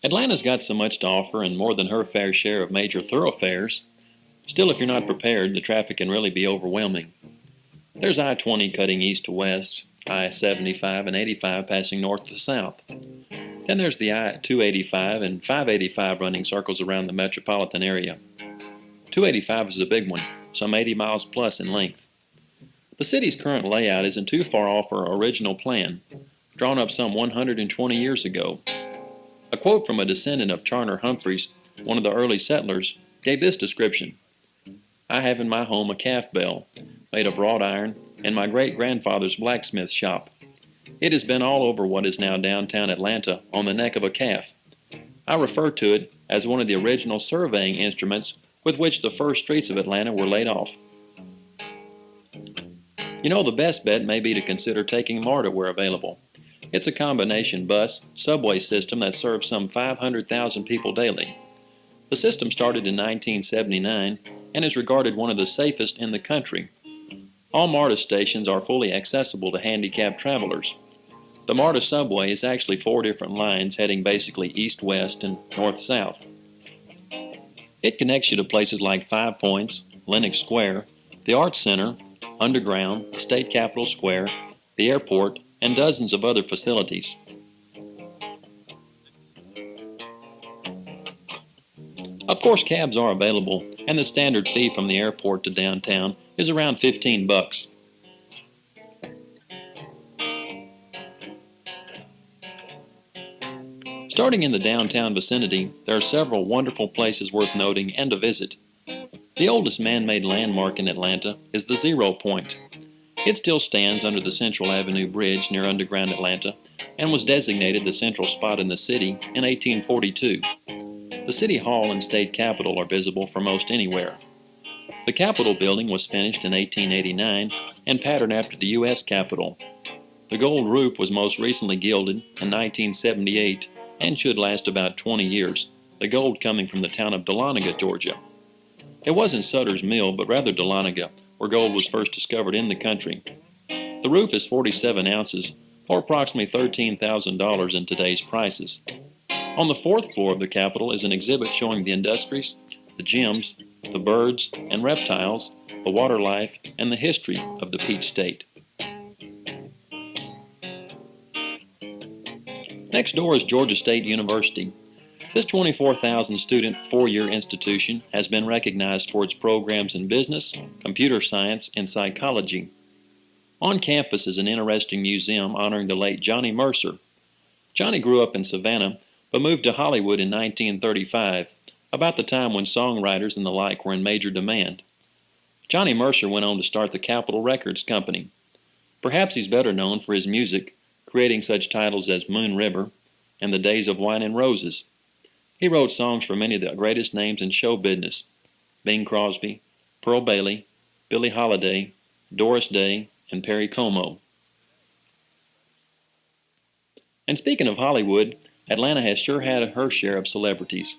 Atlanta's got so much to offer and more than her fair share of major thoroughfares. Still, if you're not prepared, the traffic can really be overwhelming. There's I-20 cutting east to west, I-75 and 85 passing north to south. Then there's the I-285 and 585 running circles around the metropolitan area. 285 is a big one, some 80 miles plus in length. The city's current layout isn't too far off our original plan, drawn up some 120 years ago. A quote from a descendant of Charner Humphreys, one of the early settlers, gave this description: "I have in my home a calf bell, made of wrought iron, in my great-grandfather's blacksmith shop. It has been all over what is now downtown Atlanta on the neck of a calf. I refer to it as one of the original surveying instruments with which the first streets of Atlanta were laid off." You know, the best bet may be to consider taking MARTA where available. It's a combination bus, subway system that serves some 500,000 people daily. The system started in 1979 and is regarded one of the safest in the country. All MARTA stations are fully accessible to handicapped travelers. The MARTA subway is actually 4 different lines heading basically east-west and north-south. It connects you to places like 5 Points, Lenox Square, the Arts Center, Underground, State Capitol Square, the airport, and dozens of other facilities. Of course, cabs are available, and the standard fee from the airport to downtown is around $15. Starting in the downtown vicinity, there are several wonderful places worth noting and to visit. The oldest man-made landmark in Atlanta is the Zero Point. It still stands under the Central Avenue Bridge near underground Atlanta and was designated the central spot in the city in 1842. The City Hall and State Capitol are visible from most anywhere. The Capitol building was finished in 1889 and patterned after the U.S. Capitol. The gold roof was most recently gilded in 1978 and should last about 20 years, the gold coming from the town of Dahlonega, Georgia. It wasn't Sutter's Mill, but rather Dahlonega, where gold was first discovered in the country. The roof is 47 ounces, or approximately $13,000 in today's prices. On the 4th floor of the Capitol is an exhibit showing the industries, the gems, the birds and reptiles, the water life, and the history of the Peach State. Next door is Georgia State University. This 24,000-student 4-year institution has been recognized for its programs in business, computer science, and psychology. On campus is an interesting museum honoring the late Johnny Mercer. Johnny grew up in Savannah, but moved to Hollywood in 1935, about the time when songwriters and the like were in major demand. Johnny Mercer went on to start the Capitol Records Company. Perhaps he's better known for his music, creating such titles as Moon River and The Days of Wine and Roses. He wrote songs for many of the greatest names in show business: Bing Crosby, Pearl Bailey, Billie Holiday, Doris Day, and Perry Como. And speaking of Hollywood, Atlanta has sure had her share of celebrities.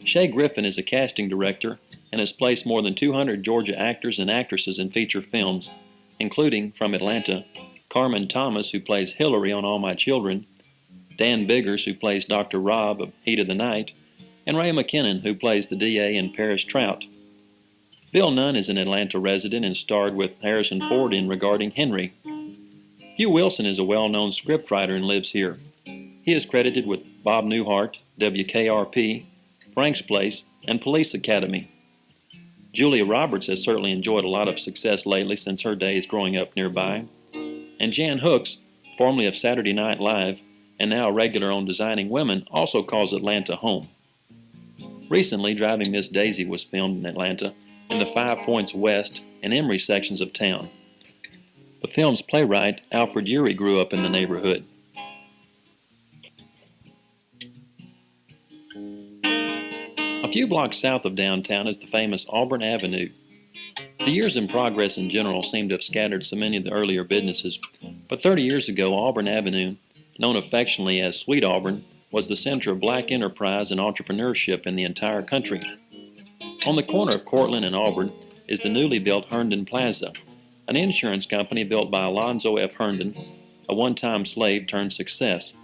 Shay Griffin is a casting director and has placed more than 200 Georgia actors and actresses in feature films, including, from Atlanta, Carmen Thomas, who plays Hillary on All My Children, Dan Biggers, who plays Dr. Rob of Heat of the Night, and Ray McKinnon, who plays the DA in Paris Trout. Bill Nunn is an Atlanta resident and starred with Harrison Ford in Regarding Henry. Hugh Wilson is a well-known scriptwriter and lives here. He is credited with Bob Newhart, WKRP, Frank's Place, and Police Academy. Julia Roberts has certainly enjoyed a lot of success lately since her days growing up nearby. And Jan Hooks, formerly of Saturday Night Live, and now a regular on Designing Women, also calls Atlanta home. Recently, Driving Miss Daisy was filmed in Atlanta, in the 5 Points West and Emory sections of town. The film's playwright, Alfred Urey, grew up in the neighborhood. A few blocks south of downtown is the famous Auburn Avenue. The years in progress in general seem to have scattered so many of the earlier businesses, but 30 years ago, Auburn Avenue, known affectionately as Sweet Auburn, was the center of black enterprise and entrepreneurship in the entire country. On the corner of Cortlandt and Auburn is the newly built Herndon Plaza, an insurance company built by Alonzo F. Herndon, a one-time slave turned success.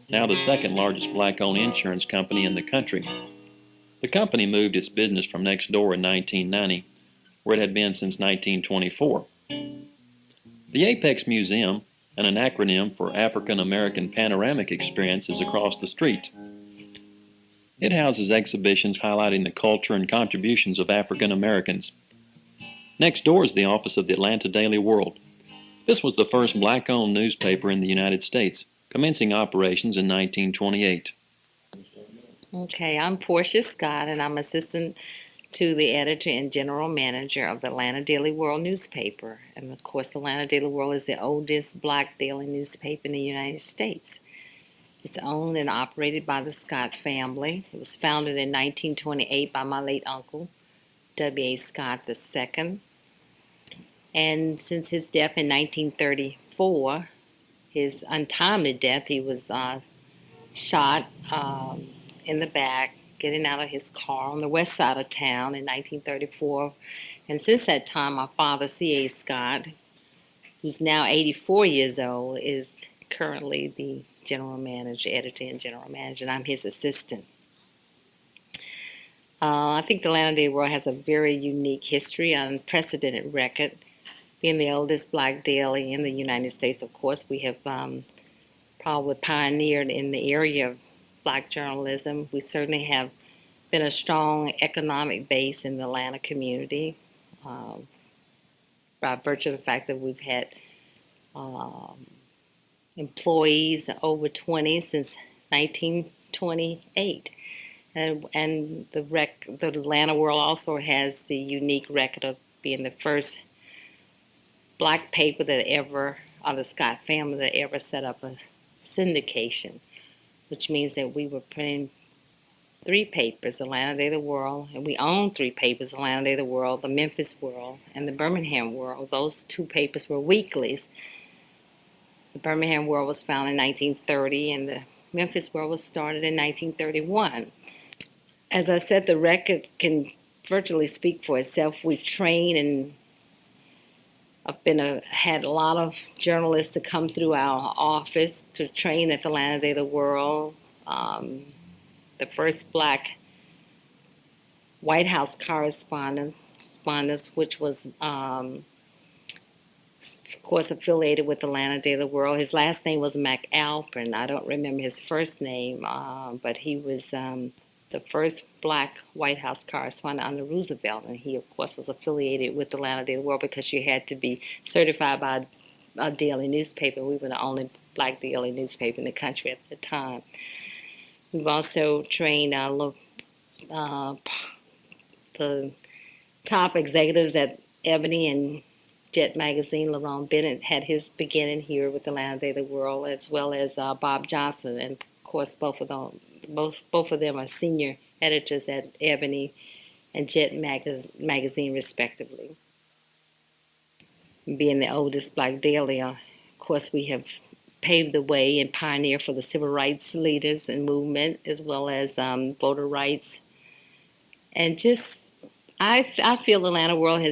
now the second largest black-owned insurance company in the country. The company moved its business from next door in 1990, where it had been since 1924. The Apex Museum, and an acronym for African American Panoramic Experience, is across the street. It houses exhibitions highlighting the culture and contributions of African Americans. Next door is the office of the Atlanta Daily World. This was the first black-owned newspaper in the United States, commencing operations in 1928. Okay, I'm Portia Scott, and I'm assistant to the editor and general manager of the Atlanta Daily World newspaper. And of course, the Atlanta Daily World is the oldest black daily newspaper in the United States. It's owned and operated by the Scott family. It was founded in 1928 by my late uncle, W.A. Scott II. And since his death in 1934, his untimely death, he was shot in the back, getting out of his car on the west side of town in 1934. And since that time, my father, C.A. Scott, who's now 84 years old, is currently the general manager, editor and general manager, and I'm his assistant. I think the Atlanta Daily World has a very unique history, an unprecedented record. Being the oldest black daily in the United States, of course, we have probably pioneered in the area of black journalism. We certainly have been a strong economic base in the Atlanta community by virtue of the fact that we've had employees over 20 since 1928. And the Atlanta World also has the unique record of being the first black paper that ever, or the Scott family that ever set up a syndication, which means that we were printing three papers, Atlanta Daily World, and we own three papers, Atlanta Daily World, the Memphis World, and the Birmingham World. Those two papers were weeklies. The Birmingham World was founded in 1930, and the Memphis World was started in 1931. As I said, the record can virtually speak for itself. We train, and I've had a lot of journalists to come through our office to train at the Atlanta Daily World. The first black White House correspondent, which was, of course, affiliated with Atlanta Daily World. His last name was McAlpin. I don't remember his first name, but he was the first black White House correspondent under Roosevelt, and he, of course, was affiliated with the Atlanta Daily World because you had to be certified by a daily newspaper. We were the only black daily newspaper in the country at the time. We've also trained the top executives at Ebony and Jet Magazine. LaRon Bennett had his beginning here with the Atlanta Daily World, as well as Bob Johnson. And, of course, both of them are senior editors at Ebony and Jet Magazine, respectively. Being the oldest black daily, of course, we have paved the way and pioneered for the civil rights leaders and movement, as well as voter rights. And just, I feel the Atlanta World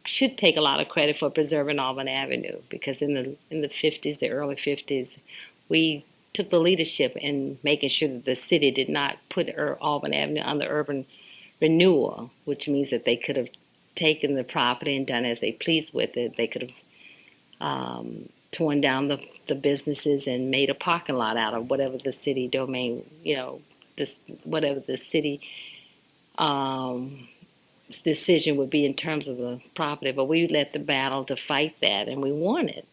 should take a lot of credit for preserving Auburn Avenue, because in the 50s, the early 50s, we took the leadership in making sure that the city did not put Auburn Avenue under urban renewal, which means that they could have taken the property and done as they pleased with it. They could have torn down the businesses and made a parking lot out of whatever the city domain, whatever the city decision would be in terms of the property. But we led the battle to fight that, and we won it.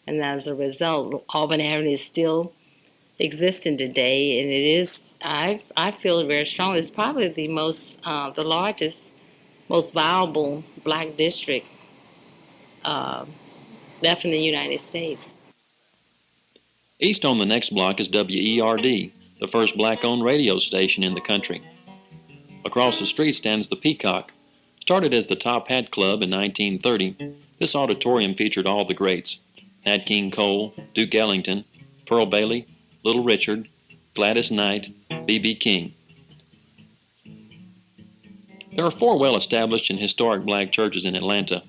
And as a result, Auburn Avenue is still existing today, and it is, I feel very strongly, it's probably the the largest, most viable black district left in the United States. East on the next block is WERD, the first black-owned radio station in the country. Across the street stands the Peacock. Started as the Top Hat Club in 1930, this auditorium featured all the greats: Nat King Cole, Duke Ellington, Pearl Bailey, Little Richard, Gladys Knight, B.B. King. There are 4 well-established and historic black churches in Atlanta.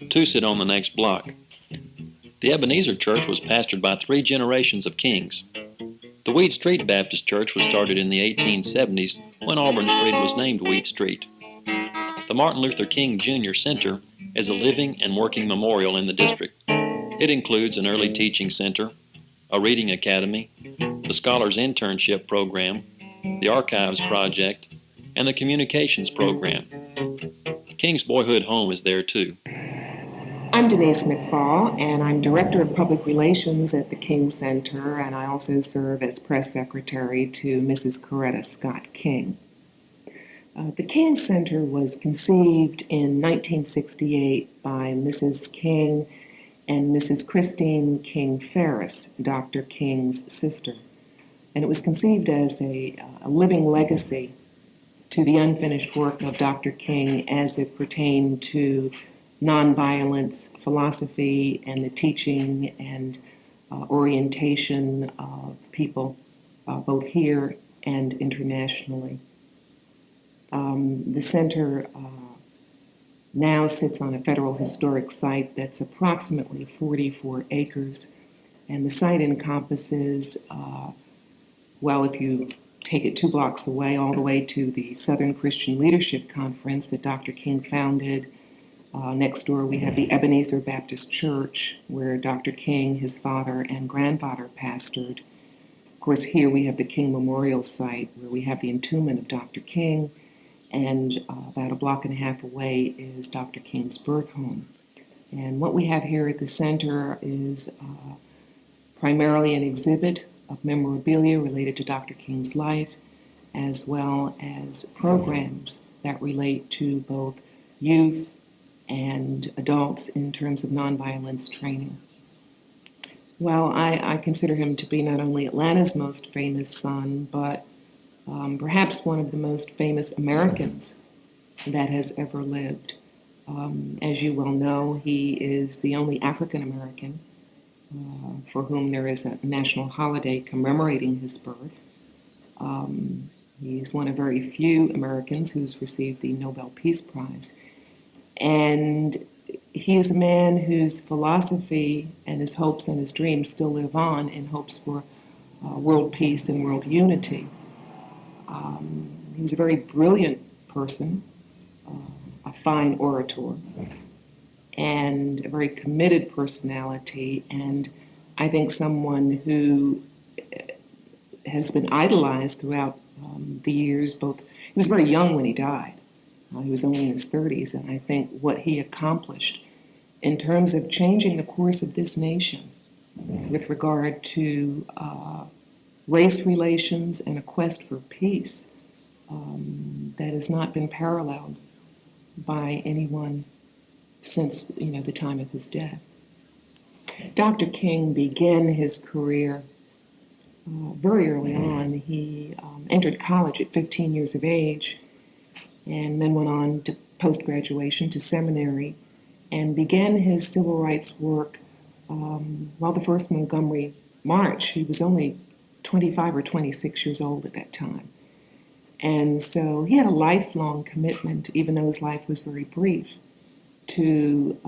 2 sit on the next block. The Ebenezer Church was pastored by 3 generations of Kings. The Weed Street Baptist Church was started in the 1870s when Auburn Street was named Weed Street. The Martin Luther King Jr. Center is a living and working memorial in the district. It includes an early teaching center, a reading academy, the Scholars Internship Program, the Archives Project, and the Communications Program. King's boyhood home is there too. I'm Denise McFall, and I'm Director of Public Relations at the King Center, and I also serve as Press Secretary to Mrs. Coretta Scott King. The King Center was conceived in 1968 by Mrs. King and Mrs. Christine King Ferris, Dr. King's sister. And it was conceived as a living legacy to the unfinished work of Dr. King as it pertained to nonviolence, philosophy, and the teaching and orientation of people, both here and internationally. The center now sits on a federal historic site that's approximately 44 acres, and the site encompasses, if you take it 2 blocks away, all the way to the Southern Christian Leadership Conference that Dr. King founded. Next door we have the Ebenezer Baptist Church, where Dr. King, his father, and grandfather pastored. Of course, here we have the King Memorial Site, where we have the entombment of Dr. King, and about 1.5 blocks away is Dr. King's birth home. And what we have here at the center is primarily an exhibit of memorabilia related to Dr. King's life, as well as programs that relate to both youth and adults in terms of nonviolence training. Well, I consider him to be not only Atlanta's most famous son, but perhaps one of the most famous Americans that has ever lived. As you well know, he is the only African American for whom there is a national holiday commemorating his birth. He's one of very few Americans who's received the Nobel Peace Prize. And he is a man whose philosophy and his hopes and his dreams still live on in hopes for world peace and world unity. He was a very brilliant person, a fine orator, and a very committed personality, and I think someone who has been idolized throughout the years. He was very young when he died. He was only in his 30s, and I think what he accomplished in terms of changing the course of this nation with regard to race relations and a quest for peace that has not been paralleled by anyone since the time of his death. Dr. King began his career very early on. He entered college at 15 years of age and then went on to post-graduation to seminary and began his civil rights work while the first Montgomery March. He was only 25 or 26 years old at that time. And so he had a lifelong commitment, even though his life was very brief, to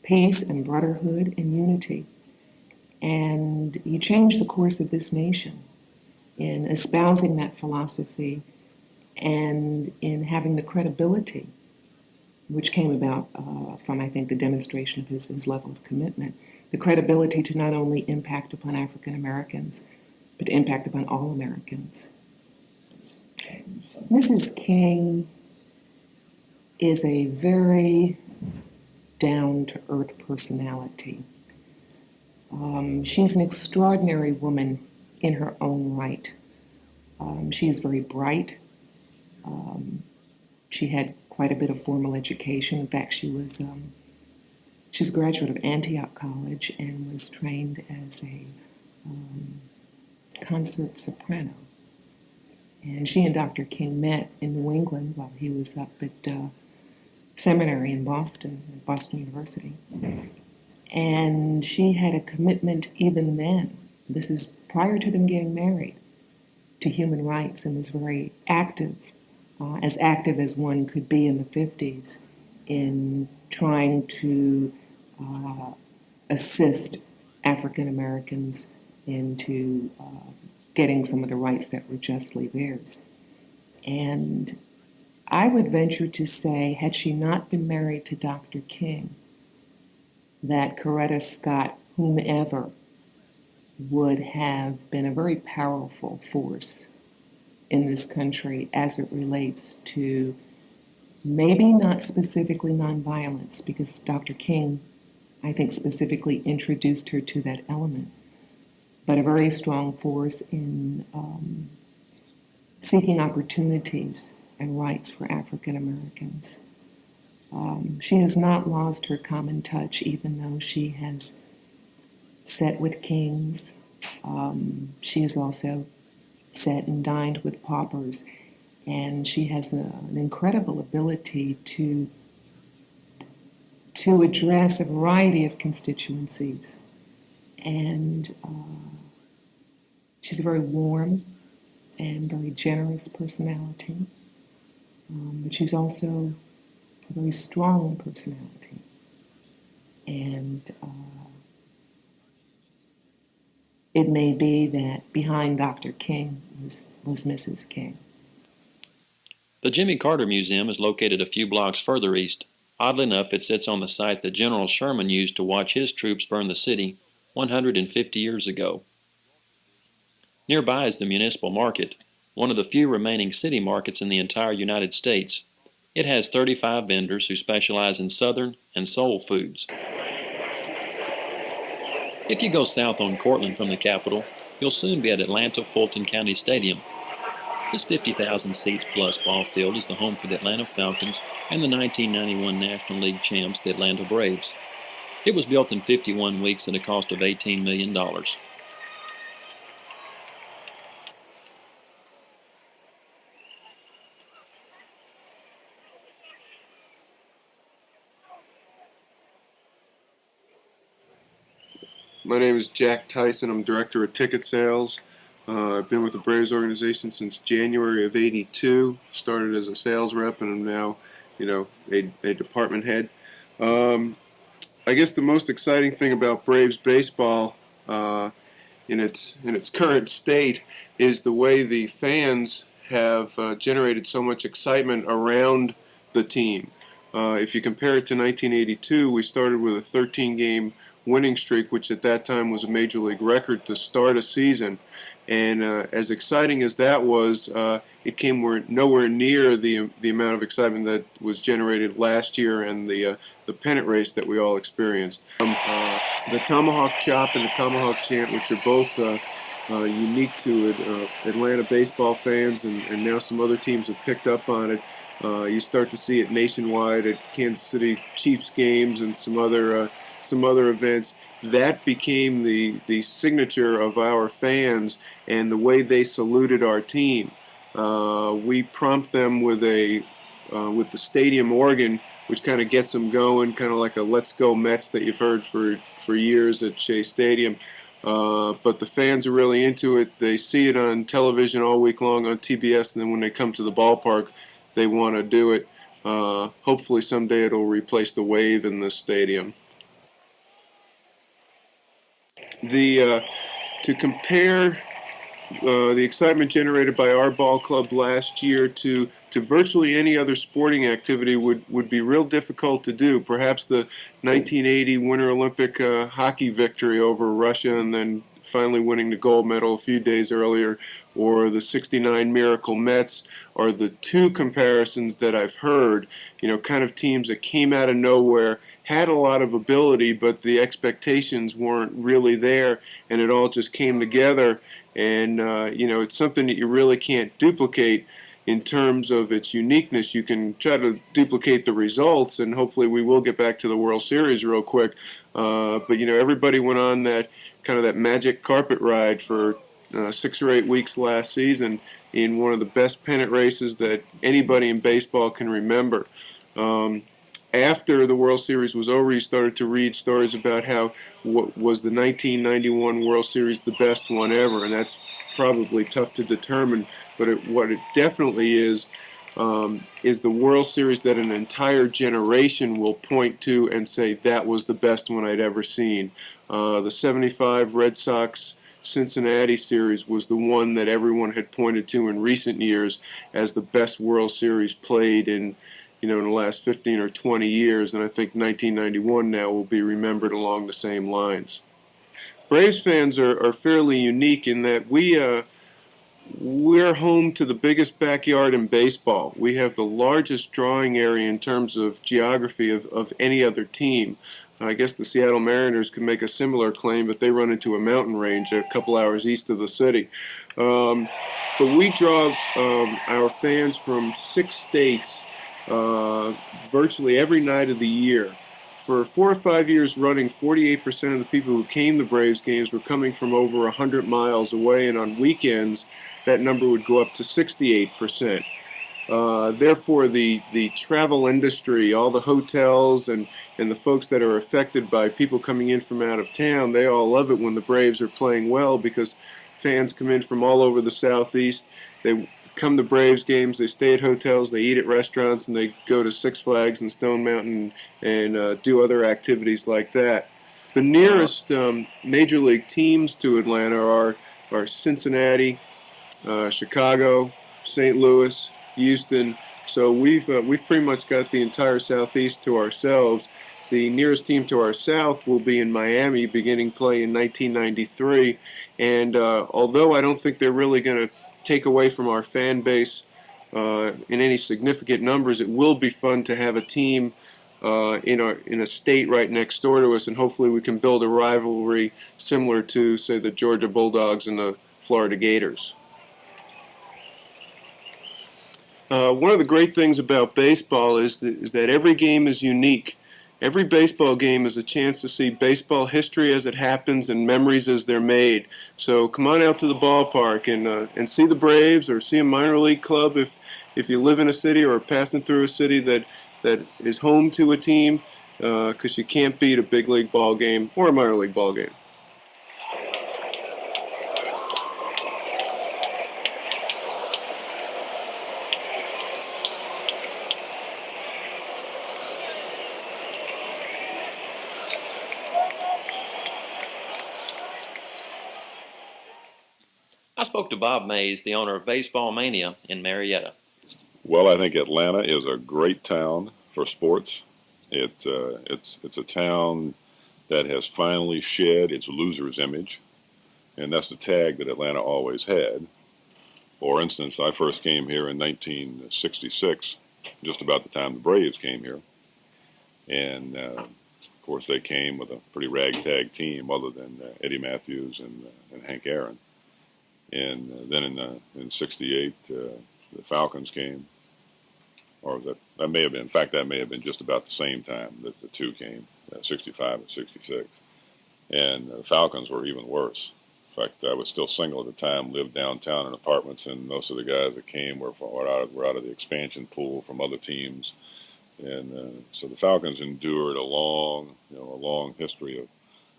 peace and brotherhood and unity. And he changed the course of this nation in espousing that philosophy and in having the credibility, which came about from, I think, the demonstration of his level of commitment, the credibility to not only impact upon African Americans, but to impact upon all Americans. Mrs. King is a very down-to-earth personality. She's an extraordinary woman in her own right. She is very bright. She had quite a bit of formal education. In fact, she's a graduate of Antioch College and was trained as a concert soprano. And she and Dr. King met in New England while he was up at seminary in Boston, at Boston University. And she had a commitment even then, this is prior to them getting married, to human rights, and was very active as one could be in the 50s, in trying to assist African Americans into getting some of the rights that were justly theirs. And I would venture to say, had she not been married to Dr. King, that Coretta Scott, whomever, would have been a very powerful force in this country as it relates to maybe not specifically nonviolence, because Dr. King, I think, specifically introduced her to that element, but a very strong force in seeking opportunities and rights for African Americans. She has not lost her common touch, even though she has sat with kings. She has also sat and dined with paupers, and she has an incredible ability to address a variety of constituencies. And she's a very warm and very generous personality, but she's also a very strong personality. And it may be that behind Dr. King was Mrs. King. The Jimmy Carter Museum is located a few blocks further east. Oddly enough, it sits on the site that General Sherman used to watch his troops burn the city 150 years ago. Nearby is the Municipal Market, one of the few remaining city markets in the entire United States. It has 35 vendors who specialize in Southern and soul foods. If you go south on Cortland from the capital, you'll soon be at Atlanta Fulton County Stadium. This 50,000 seats plus ball field is the home for the Atlanta Falcons and the 1991 National League champs, the Atlanta Braves. It was built in 51 weeks at a cost of $18 million. My name is Jack Tyson. I'm director of ticket sales. I've been with the Braves organization since January of '82. Started as a sales rep, and I'm now, a department head. I guess the most exciting thing about Braves baseball, in its current state, is the way the fans have generated so much excitement around the team. If you compare it to 1982, we started with a 13-game winning streak, which at that time was a major league record to start a season. And as exciting as that was, it came nowhere near the amount of excitement that was generated last year and the pennant race that we all experienced. The Tomahawk Chop and the Tomahawk Chant, which are both unique to Atlanta baseball fans, and now some other teams have picked up on it. You start to see it nationwide at Kansas City Chiefs games and some other events. That became the signature of our fans and the way they saluted our team. We prompt them with the stadium organ, which kind of gets them going, kind of like a "Let's Go Mets" that you've heard for years at Shea Stadium. But the fans are really into it. They see it on television all week long on TBS, and then when they come to the ballpark, they want to do it. Hopefully someday it'll replace the wave in the stadium. To compare the excitement generated by our ball club last year to virtually any other sporting activity would be real difficult to do. Perhaps the 1980 Winter Olympic hockey victory over Russia and then finally winning the gold medal a few days earlier, or the '69 Miracle Mets, are the two comparisons that I've heard, kind of teams that came out of nowhere, had a lot of ability, but the expectations weren't really there, and it all just came together. And, it's something that you really can't duplicate in terms of its uniqueness. You can try to duplicate the results, and hopefully we will get back to the World Series real quick. But, everybody went on that magic carpet ride for 6 or 8 weeks last season in one of the best pennant races that anybody in baseball can remember. After the World Series was over, you started to read stories about how was the 1991 World Series the best one ever, and that's probably tough to determine. But what it definitely is the World Series that an entire generation will point to and say that was the best one I'd ever seen. The '75 Red Sox Cincinnati series was the one that everyone had pointed to in recent years as the best World Series played in the last 15 or 20 years, and I think 1991 now will be remembered along the same lines. Braves fans are fairly unique in that we're home to the biggest backyard in baseball. We have the largest drawing area in terms of geography of any other team. I guess the Seattle Mariners could make a similar claim, but they run into a mountain range a couple hours east of the city. But we draw our fans from 6 states virtually every night of the year. For 4 or 5 years running, 48% of the people who came to Braves games were coming from over 100 miles away, and on weekends, that number would go up to 68%. Therefore, the travel industry, all the hotels and the folks that are affected by people coming in from out of town, they all love it when the Braves are playing well because fans come in from all over the Southeast. They come to Braves games, they stay at hotels, they eat at restaurants, and they go to Six Flags and Stone Mountain and do other activities like that. The nearest major league teams to Atlanta are Cincinnati, Chicago, St. Louis, Houston. So we've pretty much got the entire Southeast to ourselves. The nearest team to our south will be in Miami, beginning play in 1993. And although I don't think they're really going to take away from our fan base in any significant numbers, it will be fun to have a team in a state right next door to us, and hopefully we can build a rivalry similar to, say, the Georgia Bulldogs and the Florida Gators. One of the great things about baseball is that every game is unique. Every baseball game is a chance to see baseball history as it happens and memories as they're made. So come on out to the ballpark and see the Braves or see a minor league club if you live in a city or are passing through a city that is home to a team, because you can't beat a big league ball game or a minor league ball game. I spoke to Bob Mays, the owner of Baseball Mania in Marietta. Well, I think Atlanta is a great town for sports. It's a town that has finally shed its loser's image, and that's the tag that Atlanta always had. For instance, I first came here in 1966, just about the time the Braves came here, and of course they came with a pretty ragtag team, other than Eddie Matthews and Hank Aaron. And then in '68, the Falcons came, or that may have been. In fact, that may have been just about the same time that the two came, '65 and '66. And the Falcons were even worse. In fact, I was still single at the time, lived downtown in apartments, and most of the guys that came were out of the expansion pool from other teams. And so the Falcons endured a long history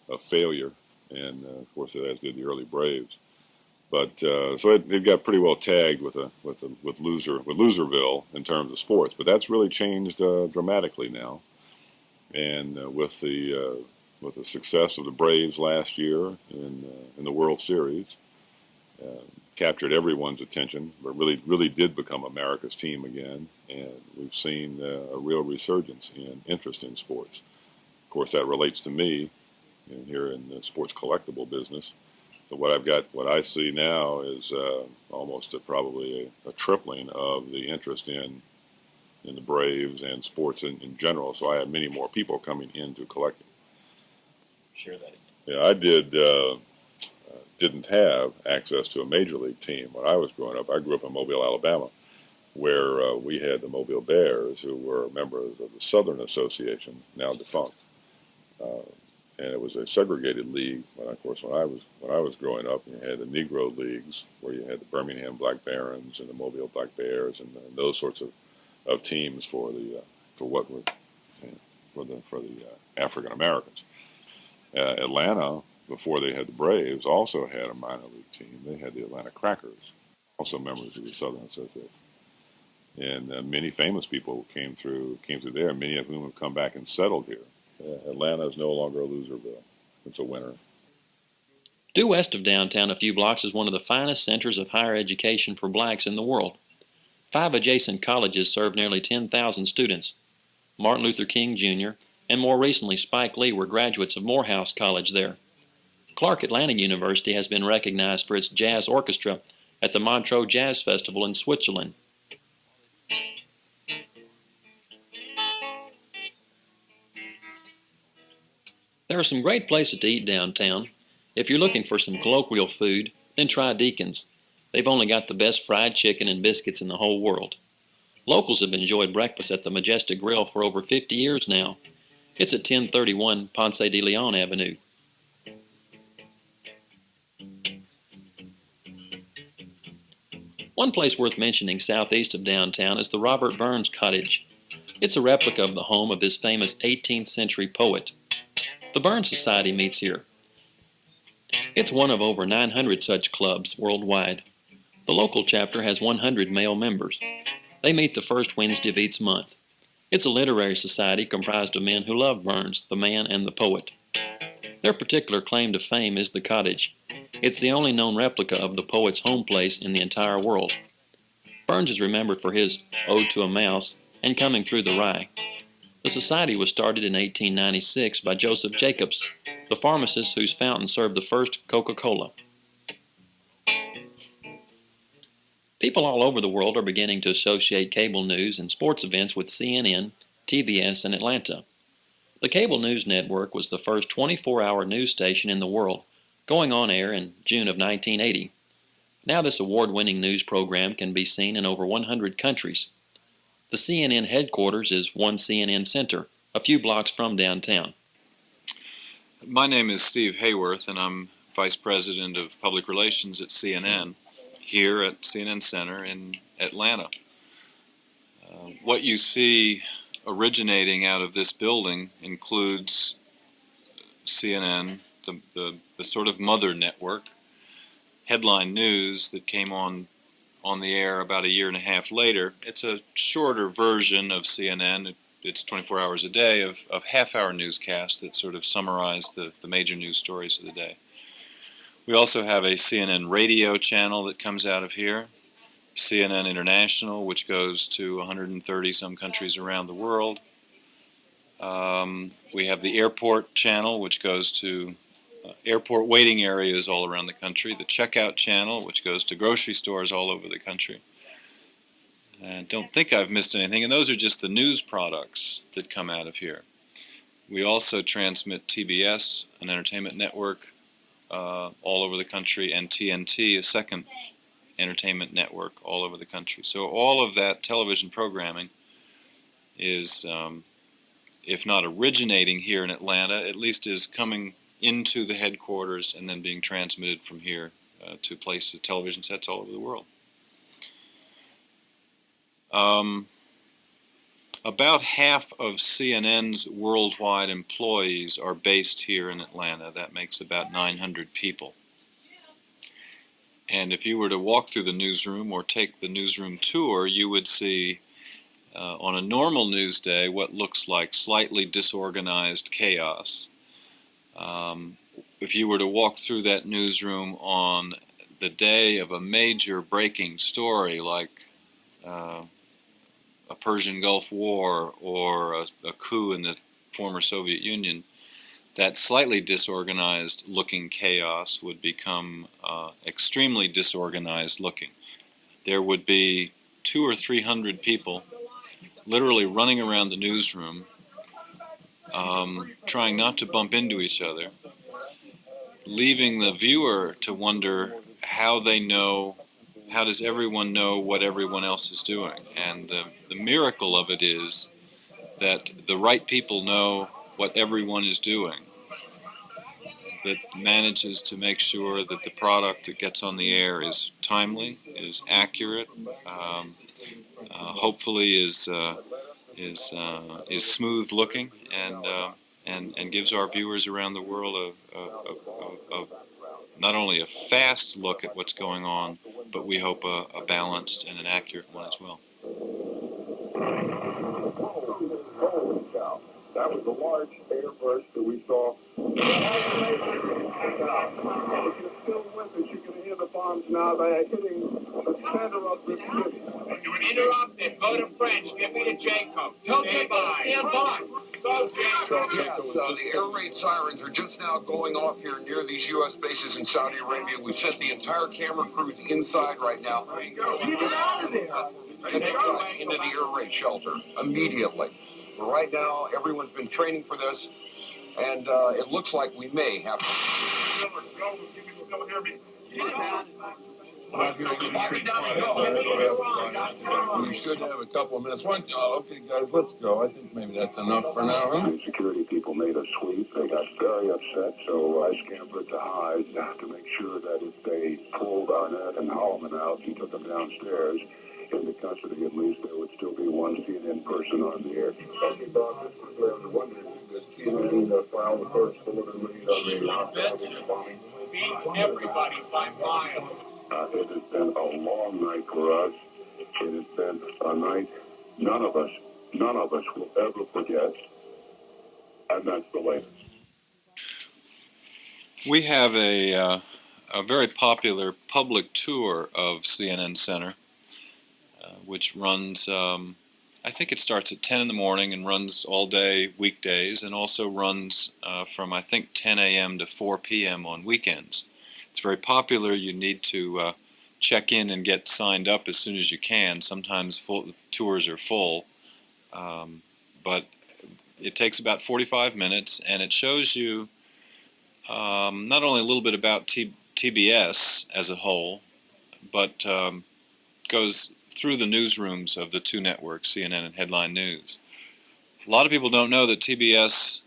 of failure, and of course, as did the early Braves. But so it got pretty well tagged with Loserville in terms of sports. But that's really changed dramatically now, and with the success of the Braves last year in the World Series, captured everyone's attention, but really did become America's team again, and we've seen a real resurgence in interest in sports. Of course, that relates to me here in the sports collectible business. So what I see now is almost probably a tripling of the interest in the Braves and sports in general. So I have many more people coming into collecting. Share that. Yeah, I didn't have access to a major league team when I was growing up. I grew up in Mobile, Alabama, where we had the Mobile Bears, who were members of the Southern Association, now defunct. And it was a segregated league. When I was growing up, you had the Negro leagues, where you had the Birmingham Black Barons and the Mobile Black Bears, and those sorts of teams for the African Americans. Atlanta, before they had the Braves, also had a minor league team. They had the Atlanta Crackers, also members of the Southern Association. And many famous people came through there, many of whom have come back and settled here. Atlanta is no longer a Loserville. It's a winner. Due west of downtown a few blocks is one of the finest centers of higher education for blacks in the world. 5 adjacent colleges serve nearly 10,000 students. Martin Luther King Jr. and more recently Spike Lee were graduates of Morehouse College there. Clark Atlanta University has been recognized for its jazz orchestra at the Montreux Jazz Festival in Switzerland. There are some great places to eat downtown. If you're looking for some colloquial food, then try Deacon's. They've only got the best fried chicken and biscuits in the whole world. Locals have enjoyed breakfast at the Majestic Grill for over 50 years now. It's at 1031 Ponce de Leon Avenue. One place worth mentioning southeast of downtown is the Robert Burns Cottage. It's a replica of the home of this famous 18th century poet. The Burns Society meets here. It's one of over 900 such clubs worldwide. The local chapter has 100 male members. They meet the first Wednesday of each month. It's a literary society comprised of men who love Burns, the man and the poet. Their particular claim to fame is the cottage. It's the only known replica of the poet's home place in the entire world. Burns is remembered for his Ode to a Mouse and Coming Through the Rye. The society was started in 1896 by Joseph Jacobs, the pharmacist whose fountain served the first Coca-Cola. People all over the world are beginning to associate cable news and sports events with CNN, TBS, and Atlanta. The cable news network was the first 24-hour news station in the world, going on air in June of 1980. Now this award-winning news program can be seen in over 100 countries. The CNN headquarters is One CNN Center, a few blocks from downtown. My name is Steve Hayworth, and I'm Vice President of Public Relations at CNN here at CNN Center in Atlanta. What you see originating out of this building includes CNN, the sort of mother network, headline news that came on the air about a year and a half later. It's a shorter version of CNN. It's 24 hours a day of half-hour newscasts that sort of summarize the major news stories of the day. We also have a CNN radio channel that comes out of here, CNN International, which goes to 130-some countries around the world. We have the airport channel, which goes to airport waiting areas all around the country, the checkout channel, which goes to grocery stores all over the country. I don't think I've missed anything, and those are just the news products that come out of here. We also transmit TBS, an entertainment network, all over the country, and TNT, a second entertainment network, all over the country. So all of that television programming is, if not originating here in Atlanta, at least is coming into the headquarters and then being transmitted from here to places, television sets all over the world. About half of CNN's worldwide employees are based here in Atlanta. That makes about 900 people. And if you were to walk through the newsroom or take the newsroom tour, you would see on a normal news day what looks like slightly disorganized chaos. If you were to walk through that newsroom on the day of a major breaking story like a Persian Gulf War or a coup in the former Soviet Union, that slightly disorganized looking chaos would become extremely disorganized looking. There would be 200 or 300 people literally running around the newsroom, trying not to bump into each other, leaving the viewer to wonder how does everyone know what everyone else is doing. And the miracle of it is that the right people know what everyone is doing, that manages to make sure that the product that gets on the air is timely, is accurate, hopefully is smooth looking, and gives our viewers around the world a not only a fast look at what's going on, but we hope a balanced and an accurate one as well. That was the large airburst that we saw. now by hitting the center of the city. If you're interrupted, go to French. Give me to Jacob. Tell Jacob, stand by. Go, Jacob. Yes, the air raid sirens are just now going off here near these U.S. bases in Saudi Arabia. We've sent the entire camera crews inside right now. Keep it out of there. Get inside into the air raid shelter immediately. Right now, everyone's been training for this, and it looks like we may have to. We should have a couple of minutes. Okay, guys, let's go. I think maybe that's enough for now, huh? The security people made a sweep. They got very upset, so I scampered to hide to make sure that if they pulled Arnett and Holloman out and took them downstairs, in the custody at least, there would still be one CNN person on the air. Okay, Bob, this was I was wondering if this CNN filed the first bulletin lead on the bombing. Beat everybody by miles. It has been a long night for us. It has been a night none of us will ever forget, and that's the latest. We have a very popular public tour of CNN Center, which runs, I think it starts at 10 in the morning and runs all day weekdays, and also runs from, I think, 10 a.m. to 4 p.m. on weekends. It's very popular. You need to check in and get signed up as soon as you can. Sometimes tours are full, but it takes about 45 minutes, and it shows you not only a little bit about TBS as a whole, but goes through the newsrooms of the two networks, CNN and Headline News. A lot of people don't know that TBS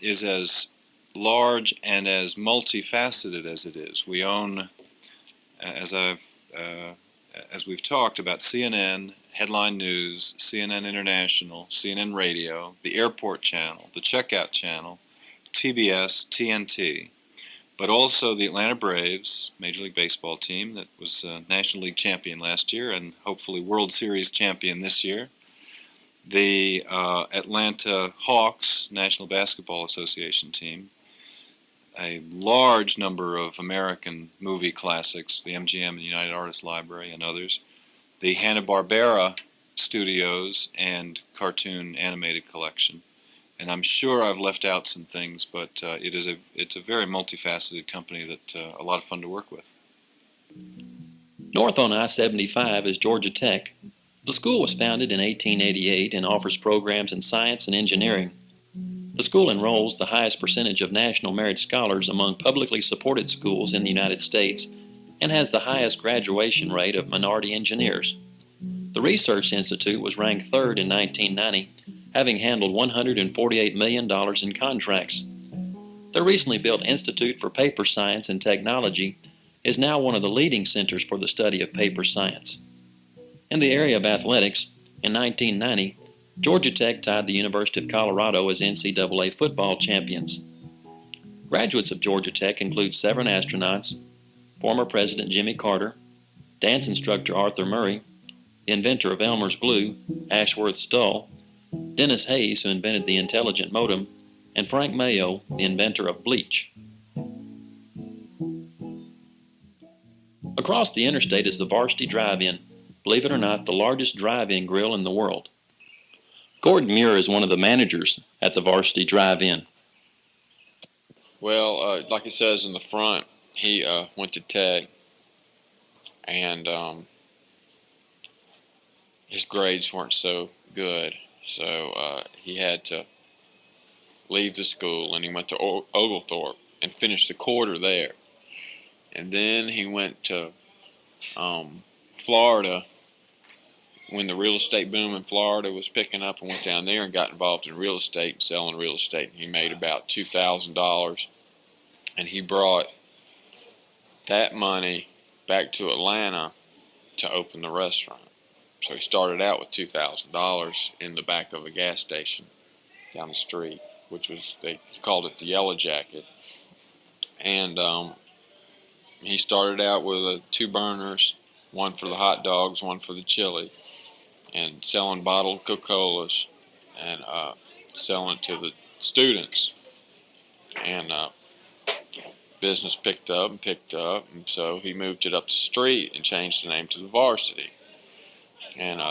is as large and as multifaceted as it is. We own, as we've talked about, CNN, Headline News, CNN International, CNN Radio, the Airport Channel, the Checkout Channel, TBS, TNT, but also the Atlanta Braves, Major League Baseball team that was National League champion last year and hopefully World Series champion this year. The Atlanta Hawks, National Basketball Association team. A large number of American movie classics, the MGM and United Artists Library and others. The Hanna-Barbera Studios and Cartoon Animated Collection. And I'm sure I've left out some things, but it's a very multifaceted company that a lot of fun to work with. North on I-75 is Georgia Tech. The school was founded in 1888 and offers programs in science and engineering. The school enrolls the highest percentage of national merit scholars among publicly supported schools in the United States and has the highest graduation rate of minority engineers. The Research Institute was ranked third in 1990, having handled $148 million in contracts. The recently built Institute for Paper Science and Technology is now one of the leading centers for the study of paper science. In the area of athletics, in 1990, Georgia Tech tied the University of Colorado as NCAA football champions. Graduates of Georgia Tech include 7 astronauts, former President Jimmy Carter, dance instructor Arthur Murray, the inventor of Elmer's glue, Ashworth Stull, Dennis Hayes, who invented the intelligent modem, and Frank Mayo, the inventor of bleach. Across the interstate is the Varsity Drive-In, believe it or not, the largest drive-in grill in the world. Gordon Muir is one of the managers at the Varsity Drive-In. Well, like it says in the front, he went to Tech, and his grades weren't so good, so he had to leave the school, and he went to Oglethorpe and finished the quarter there. And then he went to Florida when the real estate boom in Florida was picking up, and went down there and got involved in real estate and selling real estate. He made about $2,000, and he brought that money back to Atlanta to open the restaurant. So he started out with $2,000 in the back of a gas station down the street, which was, they called it the Yellow Jacket. And he started out with 2 burners, one for the hot dogs, one for the chili, and selling bottled Coca-Colas and selling to the students. And business picked up, and so he moved it up the street and changed the name to the Varsity. And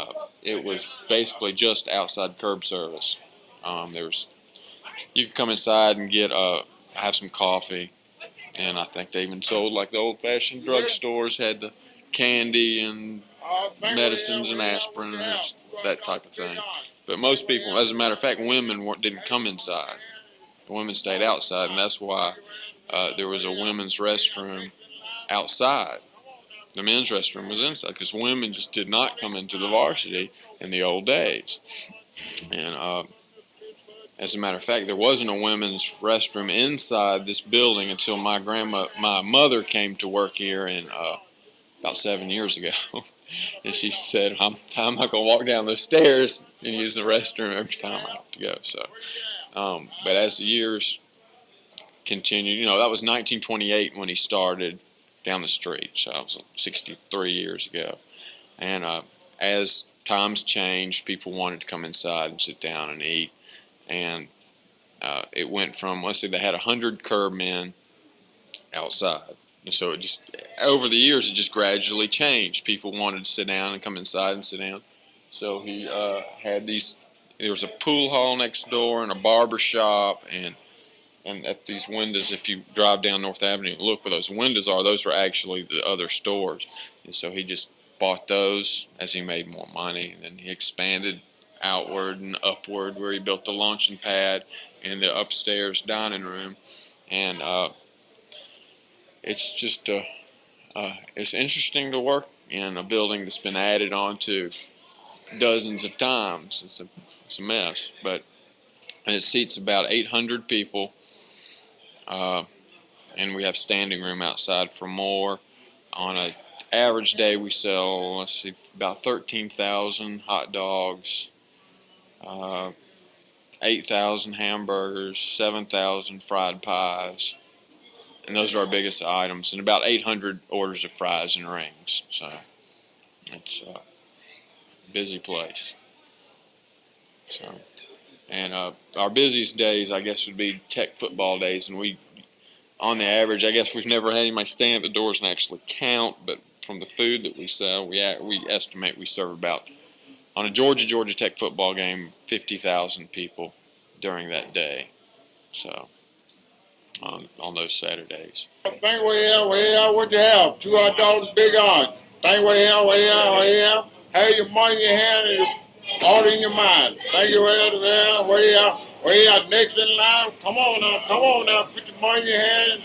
it was basically just outside curb service. You could come inside and have some coffee, and I think they even sold like the old-fashioned drugstores, had the candy and medicines and aspirin and that type of thing. But most people, as a matter of fact, women didn't come inside. The women stayed outside, and that's why there was a women's restroom outside. The men's restroom was inside because women just did not come into the Varsity in the old days. And as a matter of fact, there wasn't a women's restroom inside this building until my mother came to work here in about 7 years ago. And she said, I'm not going to walk down the stairs and use the restroom every time I have to go. So, but as the years continued, that was 1928 when he started down the street. So that was 63 years ago. And as times changed, people wanted to come inside and sit down and eat. And it went from, let's say they had 100 curb men outside. And so over the years, it just gradually changed. People wanted to sit down and come inside and sit down. So he had there was a pool hall next door and a barber shop. And at these windows, if you drive down North Avenue and look where those windows are, those are actually the other stores. And so he just bought those as he made more money. And then he expanded outward and upward, where he built the launching pad and the upstairs dining room. And it's just it's interesting to work in a building that's been added on to dozens of times. It's a mess, but it seats about 800 people, and we have standing room outside for more. On an average day, we sell, about 13,000 hot dogs, 8,000 hamburgers, 7,000 fried pies. And those are our biggest items, and about 800 orders of fries and rings. So it's a busy place. So, and our busiest days, I guess, would be Tech football days. And on the average, I guess we've never had anybody stand at the doors and actually count. But from the food that we sell, we estimate we serve about, on a Georgia Tech football game, 50,000 people during that day. So. On those Saturdays. Thank well, what you have? 2 hot dogs and big on. Thank well. Have your money in your hand and your order in your mind. Thank you well. Next in line. Come on now. Put your money in your hand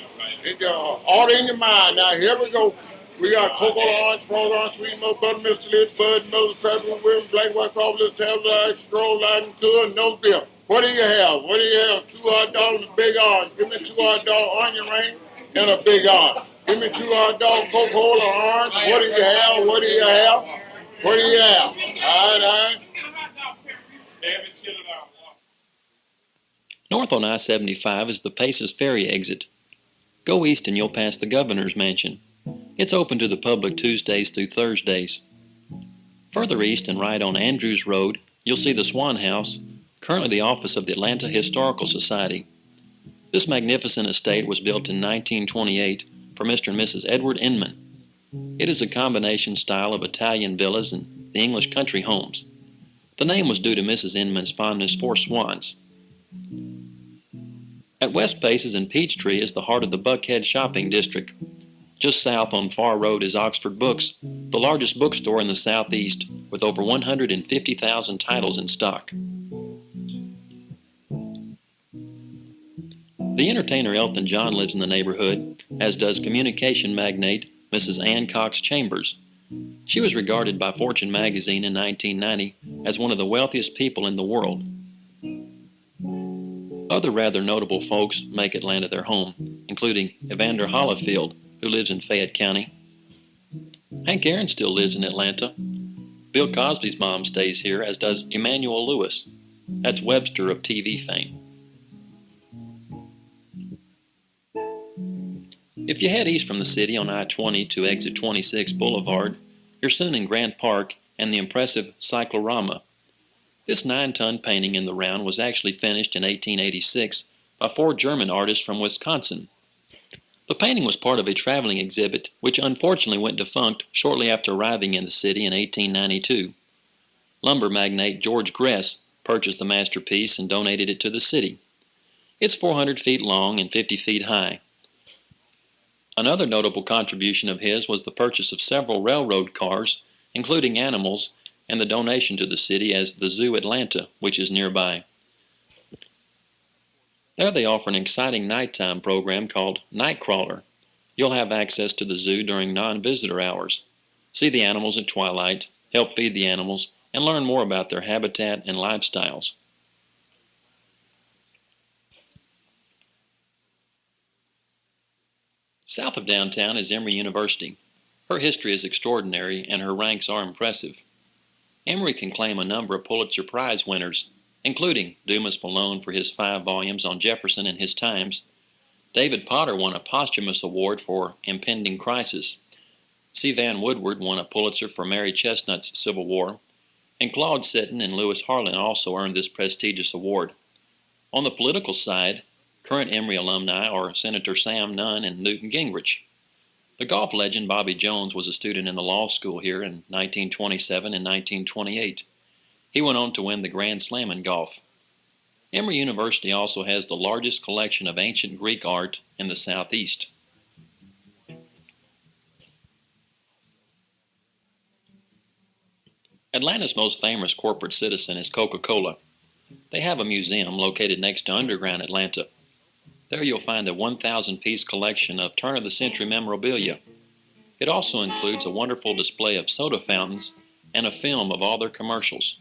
and your order in your mind. Now here we go. We got cocoa orange, frozen orange, sweet milk, buttermilk, salad, bud, milk, pepper, whipping, black, white, coffee, tablet, stroll, light, and cool, and no bill. What do you have? 2 hot dogs and a big orange. Give me 2 hot dog onion ring and a big orange. Give me 2 hot dog Coca-Cola orange. What do you have? What do you have? All right. North on I-75 is the Paces Ferry exit. Go east and you'll pass the Governor's Mansion. It's open to the public Tuesdays through Thursdays. Further east and right on Andrews Road, you'll see the Swan House, currently the office of the Atlanta Historical Society. This magnificent estate was built in 1928 for Mr. and Mrs. Edward Inman. It is a combination style of Italian villas and the English country homes. The name was due to Mrs. Inman's fondness for swans. At West Paces and Peachtree is the heart of the Buckhead Shopping District. Just south on Far Road is Oxford Books, the largest bookstore in the southeast, with over 150,000 titles in stock. The entertainer Elton John lives in the neighborhood, as does communication magnate Mrs. Ann Cox Chambers. She was regarded by Fortune magazine in 1990 as one of the wealthiest people in the world. Other rather notable folks make Atlanta their home, including Evander Holyfield, who lives in Fayette County. Hank Aaron still lives in Atlanta. Bill Cosby's mom stays here, as does Emmanuel Lewis. That's Webster of TV fame. If you head east from the city on I-20 to exit 26 Boulevard, you're soon in Grant Park and the impressive Cyclorama. This 9-ton painting in the round was actually finished in 1886 by 4 German artists from Wisconsin. The painting was part of a traveling exhibit which unfortunately went defunct shortly after arriving in the city in 1892. Lumber magnate George Gress purchased the masterpiece and donated it to the city. It's 400 feet long and 50 feet high. Another notable contribution of his was the purchase of several railroad cars, including animals, and the donation to the city as the Zoo Atlanta, which is nearby. There they offer an exciting nighttime program called Nightcrawler. You'll have access to the zoo during non-visitor hours. See the animals at twilight, help feed the animals, and learn more about their habitat and lifestyles. South of downtown is Emory University. Her history is extraordinary and her ranks are impressive. Emory can claim a number of Pulitzer Prize winners, including Dumas Malone for his 5 volumes on Jefferson and his times. David Potter won a posthumous award for Impending Crisis. C. Van Woodward won a Pulitzer for Mary Chestnut's Civil War, and Claude Sitton and Lewis Harlan also earned this prestigious award. On the political side, current Emory alumni are Senator Sam Nunn and Newton Gingrich. The golf legend Bobby Jones was a student in the law school here in 1927 and 1928. He went on to win the Grand Slam in golf. Emory University also has the largest collection of ancient Greek art in the Southeast. Atlanta's most famous corporate citizen is Coca-Cola. They have a museum located next to Underground Atlanta. There you'll find a 1,000-piece collection of turn-of-the-century memorabilia. It also includes a wonderful display of soda fountains and a film of all their commercials.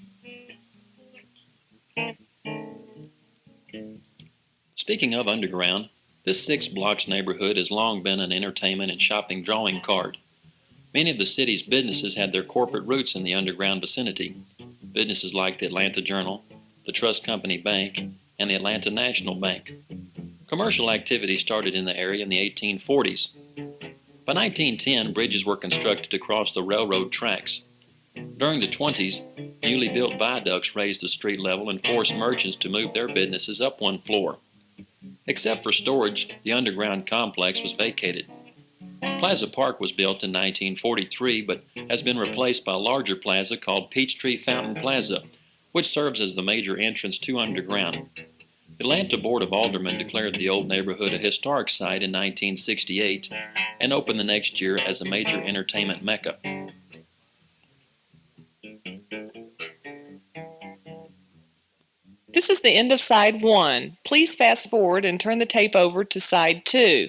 Speaking of Underground, this 6 blocks neighborhood has long been an entertainment and shopping drawing card. Many of the city's businesses had their corporate roots in the Underground vicinity. Businesses like the Atlanta Journal, the Trust Company Bank, and the Atlanta National Bank. Commercial activity started in the area in the 1840s. By 1910, bridges were constructed to cross the railroad tracks. During the 20s, newly built viaducts raised the street level and forced merchants to move their businesses up one floor. Except for storage, the underground complex was vacated. Plaza Park was built in 1943, but has been replaced by a larger plaza called Peachtree Fountain Plaza, which serves as the major entrance to Underground. The Atlanta Board of Aldermen declared the old neighborhood a historic site in 1968 and opened the next year as a major entertainment mecca. This is the end of side 1. Please fast forward and turn the tape over to side 2.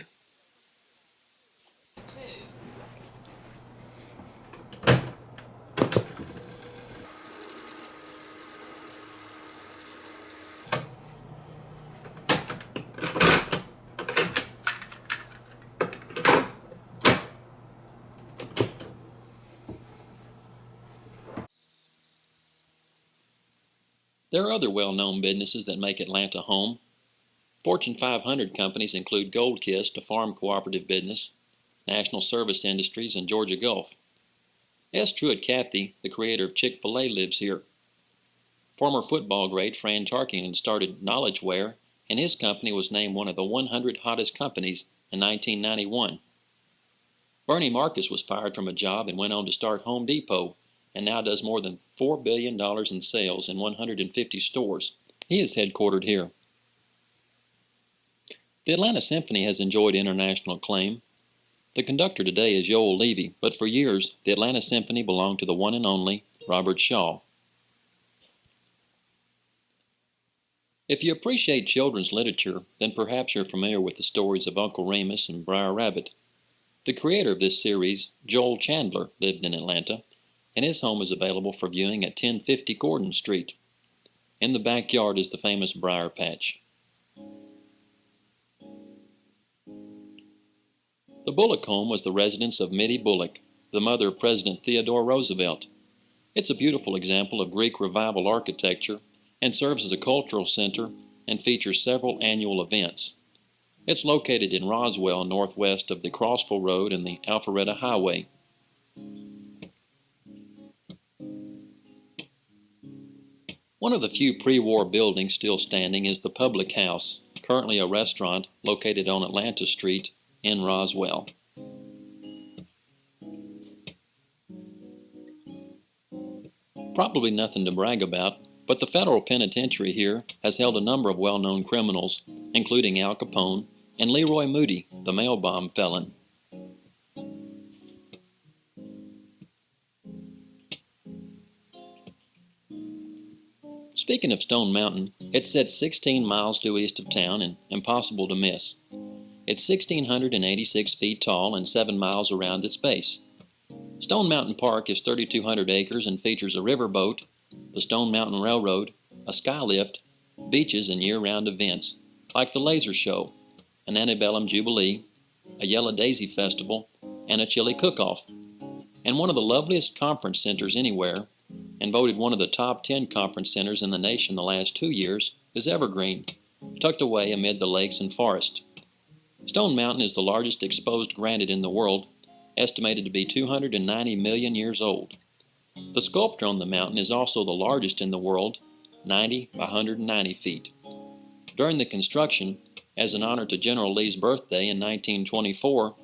There are other well-known businesses that make Atlanta home. Fortune 500 companies include Goldkist, a farm cooperative business, National Service Industries, and Georgia Gulf. S. Truett Cathy, the creator of Chick-fil-A, lives here. Former football great Fran Tarkenton started Knowledgeware, and his company was named one of the 100 hottest companies in 1991. Bernie Marcus was fired from a job and went on to start Home Depot, and now does more than $4 billion in sales in 150 stores. He is headquartered here. The Atlanta Symphony has enjoyed international acclaim. The conductor today is Joel Levy, but for years, the Atlanta Symphony belonged to the one and only Robert Shaw. If you appreciate children's literature, then perhaps you're familiar with the stories of Uncle Remus and Brer Rabbit. The creator of this series, Joel Chandler, lived in Atlanta, and his home is available for viewing at 1050 Gordon Street. In the backyard is the famous Briar Patch. The Bullock home was the residence of Mittie Bullock, the mother of President Theodore Roosevelt. It's a beautiful example of Greek Revival architecture and serves as a cultural center and features several annual events. It's located in Roswell, northwest of the Crossville Road and the Alpharetta Highway. One of the few pre-war buildings still standing is the Public House, currently a restaurant located on Atlanta Street in Roswell. Probably nothing to brag about, but the federal penitentiary here has held a number of well-known criminals, including Al Capone and Leroy Moody, the mail bomb felon. Speaking of Stone Mountain, it sits 16 miles due east of town and impossible to miss. It's 1,686 feet tall and 7 miles around its base. Stone Mountain Park is 3,200 acres and features a riverboat, the Stone Mountain Railroad, a sky lift, beaches, and year-round events, like the Laser Show, an Antebellum Jubilee, a Yellow Daisy Festival, and a chili cook-off. And one of the loveliest conference centers anywhere, and voted one of the top 10 conference centers in the nation the last 2 years, is Evergreen, tucked away amid the lakes and forest. Stone Mountain is the largest exposed granite in the world, estimated to be 290 million years old. The sculpture on the mountain is also the largest in the world, 90 by 190 feet. During the construction, as an honor to General Lee's birthday in 1924,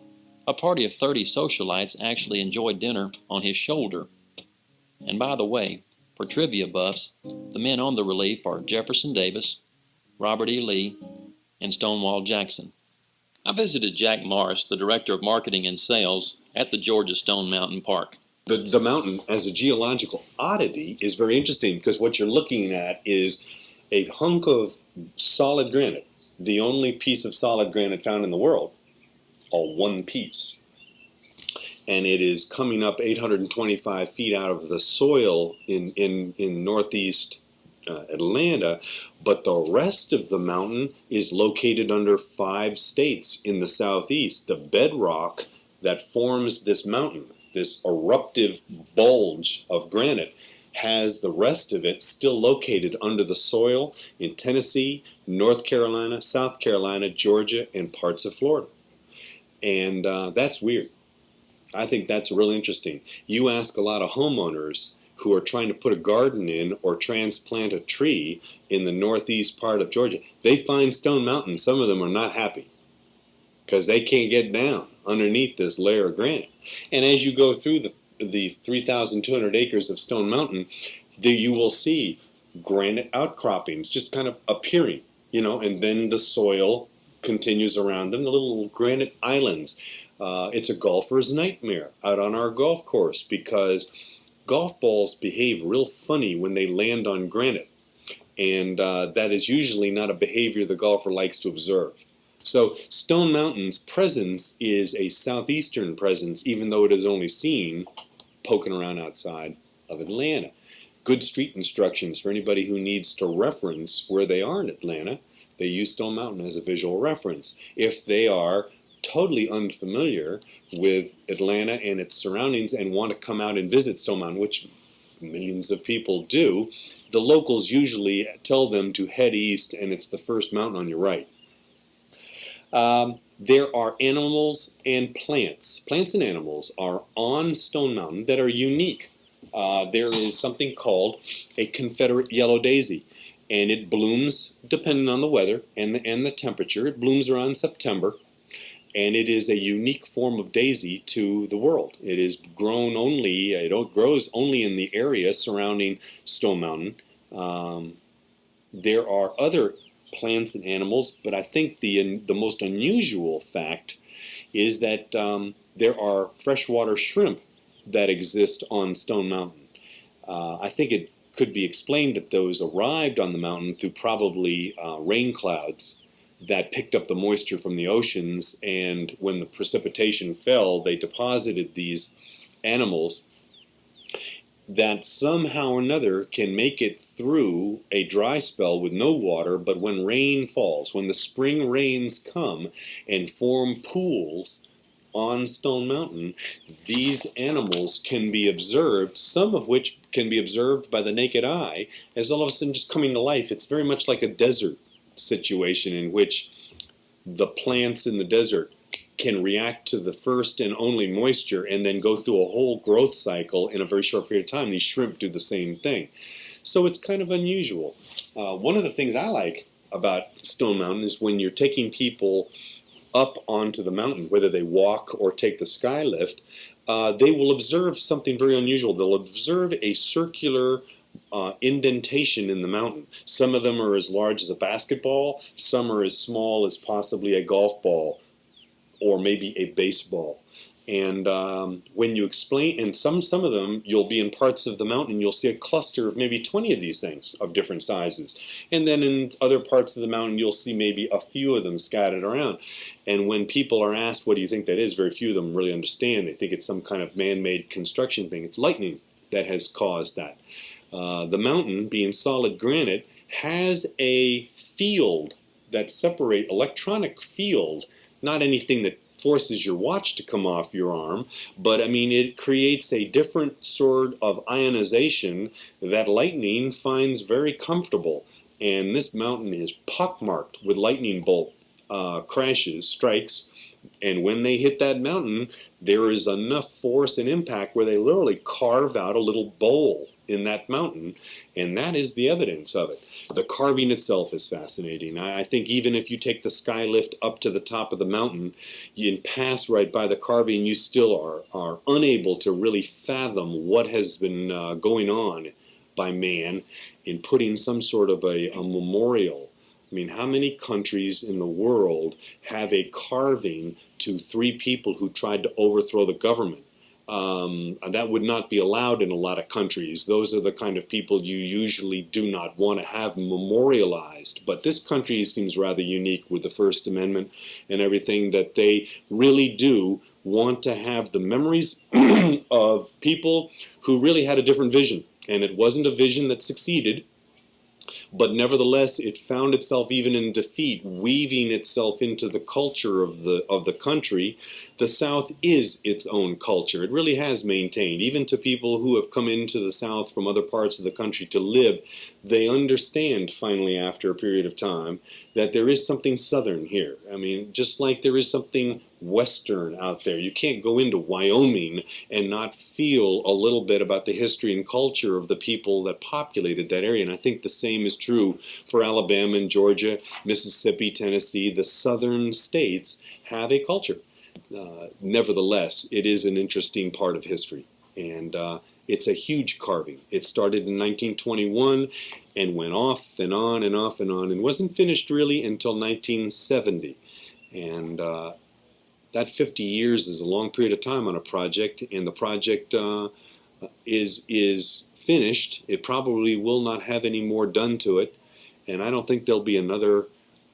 a party of 30 socialites actually enjoyed dinner on his shoulder. And by the way, for trivia buffs, the men on the relief are Jefferson Davis, Robert E. Lee, and Stonewall Jackson. I visited Jack Morris, the Director of Marketing and Sales, at the Georgia Stone Mountain Park. The mountain, as a geological oddity, is very interesting because what you're looking at is a hunk of solid granite, the only piece of solid granite found in the world, all one piece. And it is coming up 825 feet out of the soil in northeast Atlanta, but the rest of the mountain is located under 5 states in the southeast. The bedrock that forms this mountain, this eruptive bulge of granite, has the rest of it still located under the soil in Tennessee, North Carolina, South Carolina, Georgia, and parts of Florida. And that's weird. I think that's really interesting. You ask a lot of homeowners who are trying to put a garden in or transplant a tree in the northeast part of Georgia. They find Stone Mountain. Some of them are not happy because they can't get down underneath this layer of granite. And as you go through the 3,200 acres of Stone Mountain, you will see granite outcroppings just kind of appearing, and then the soil continues around them, the little granite islands. It's a golfer's nightmare out on our golf course because golf balls behave real funny when they land on granite. And that is usually not a behavior the golfer likes to observe. So Stone Mountain's presence is a southeastern presence, even though it is only seen poking around outside of Atlanta. Good street instructions for anybody who needs to reference where they are in Atlanta. They use Stone Mountain as a visual reference. If they are totally unfamiliar with Atlanta and its surroundings and want to come out and visit Stone Mountain, which millions of people do, the locals usually tell them to head east, and it's the first mountain on your right. There are animals and plants. Plants and animals are on Stone Mountain that are unique. There is something called a Confederate yellow daisy, and it blooms depending on the weather and the temperature. It blooms around September, and it is a unique form of daisy to the world. It is grown only, it grows only in the area surrounding Stone Mountain. There are other plants and animals, but I think the most unusual fact is that there are freshwater shrimp that exist on Stone Mountain. I think it could be explained that those arrived on the mountain through probably rain clouds that picked up the moisture from the oceans, and when the precipitation fell, they deposited these animals that somehow or another can make it through a dry spell with no water, but when rain falls, when the spring rains come and form pools on Stone Mountain, these animals can be observed, some of which can be observed by the naked eye, as all of a sudden just coming to life. It's very much like a desert situation in which the plants in the desert can react to the first and only moisture and then go through a whole growth cycle in a very short period of time. These shrimp do the same thing. So it's kind of unusual. One of the things I like about Stone Mountain is when you're taking people up onto the mountain, whether they walk or take the sky lift, they will observe something very unusual. They'll observe a circular indentation in the mountain. Some of them are as large as a basketball, some are as small as possibly a golf ball or maybe a baseball. And when you explain, and some of them, you'll be in parts of the mountain, you'll see a cluster of maybe 20 of these things of different sizes. And then in other parts of the mountain, you'll see maybe a few of them scattered around. And when people are asked, what do you think that is? Very few of them really understand. They think it's some kind of man-made construction thing. It's lightning that has caused that. The mountain, being solid granite, has a field that separates, electronic field, not anything that forces your watch to come off your arm, but I mean it creates a different sort of ionization that lightning finds very comfortable. And this mountain is pockmarked with lightning bolt crashes, strikes, and when they hit that mountain, there is enough force and impact where they literally carve out a little bowl in that mountain, and that is the evidence of it. The carving itself is fascinating. I think even if you take the sky lift up to the top of the mountain, you pass right by the carving, you still are unable to really fathom what has been going on by man in putting some sort of a memorial. I mean, how many countries in the world have a carving to 3 people who tried to overthrow the government? That would not be allowed in a lot of countries. Those are the kind of people you usually do not want to have memorialized. But this country seems rather unique with the First Amendment and everything, that they really do want to have the memories of people who really had a different vision. And it wasn't a vision that succeeded, but nevertheless it found itself even in defeat weaving itself into the culture of the country. The South is its own culture. It really has maintained, even to people who have come into the South from other parts of the country to live, they understand finally after a period of time that there is something Southern here. I mean, just like there is something Western out there. You can't go into Wyoming and not feel a little bit about the history and culture of the people that populated that area. And I think the same is true for Alabama and Georgia, Mississippi, Tennessee. The southern states have a culture. Nevertheless, it is an interesting part of history. And it's a huge carving. It started in 1921 and went off and on and off and on and wasn't finished really until 1970. And that 50 years is a long period of time on a project, and the project is finished. It probably will not have any more done to it, and I don't think there'll be another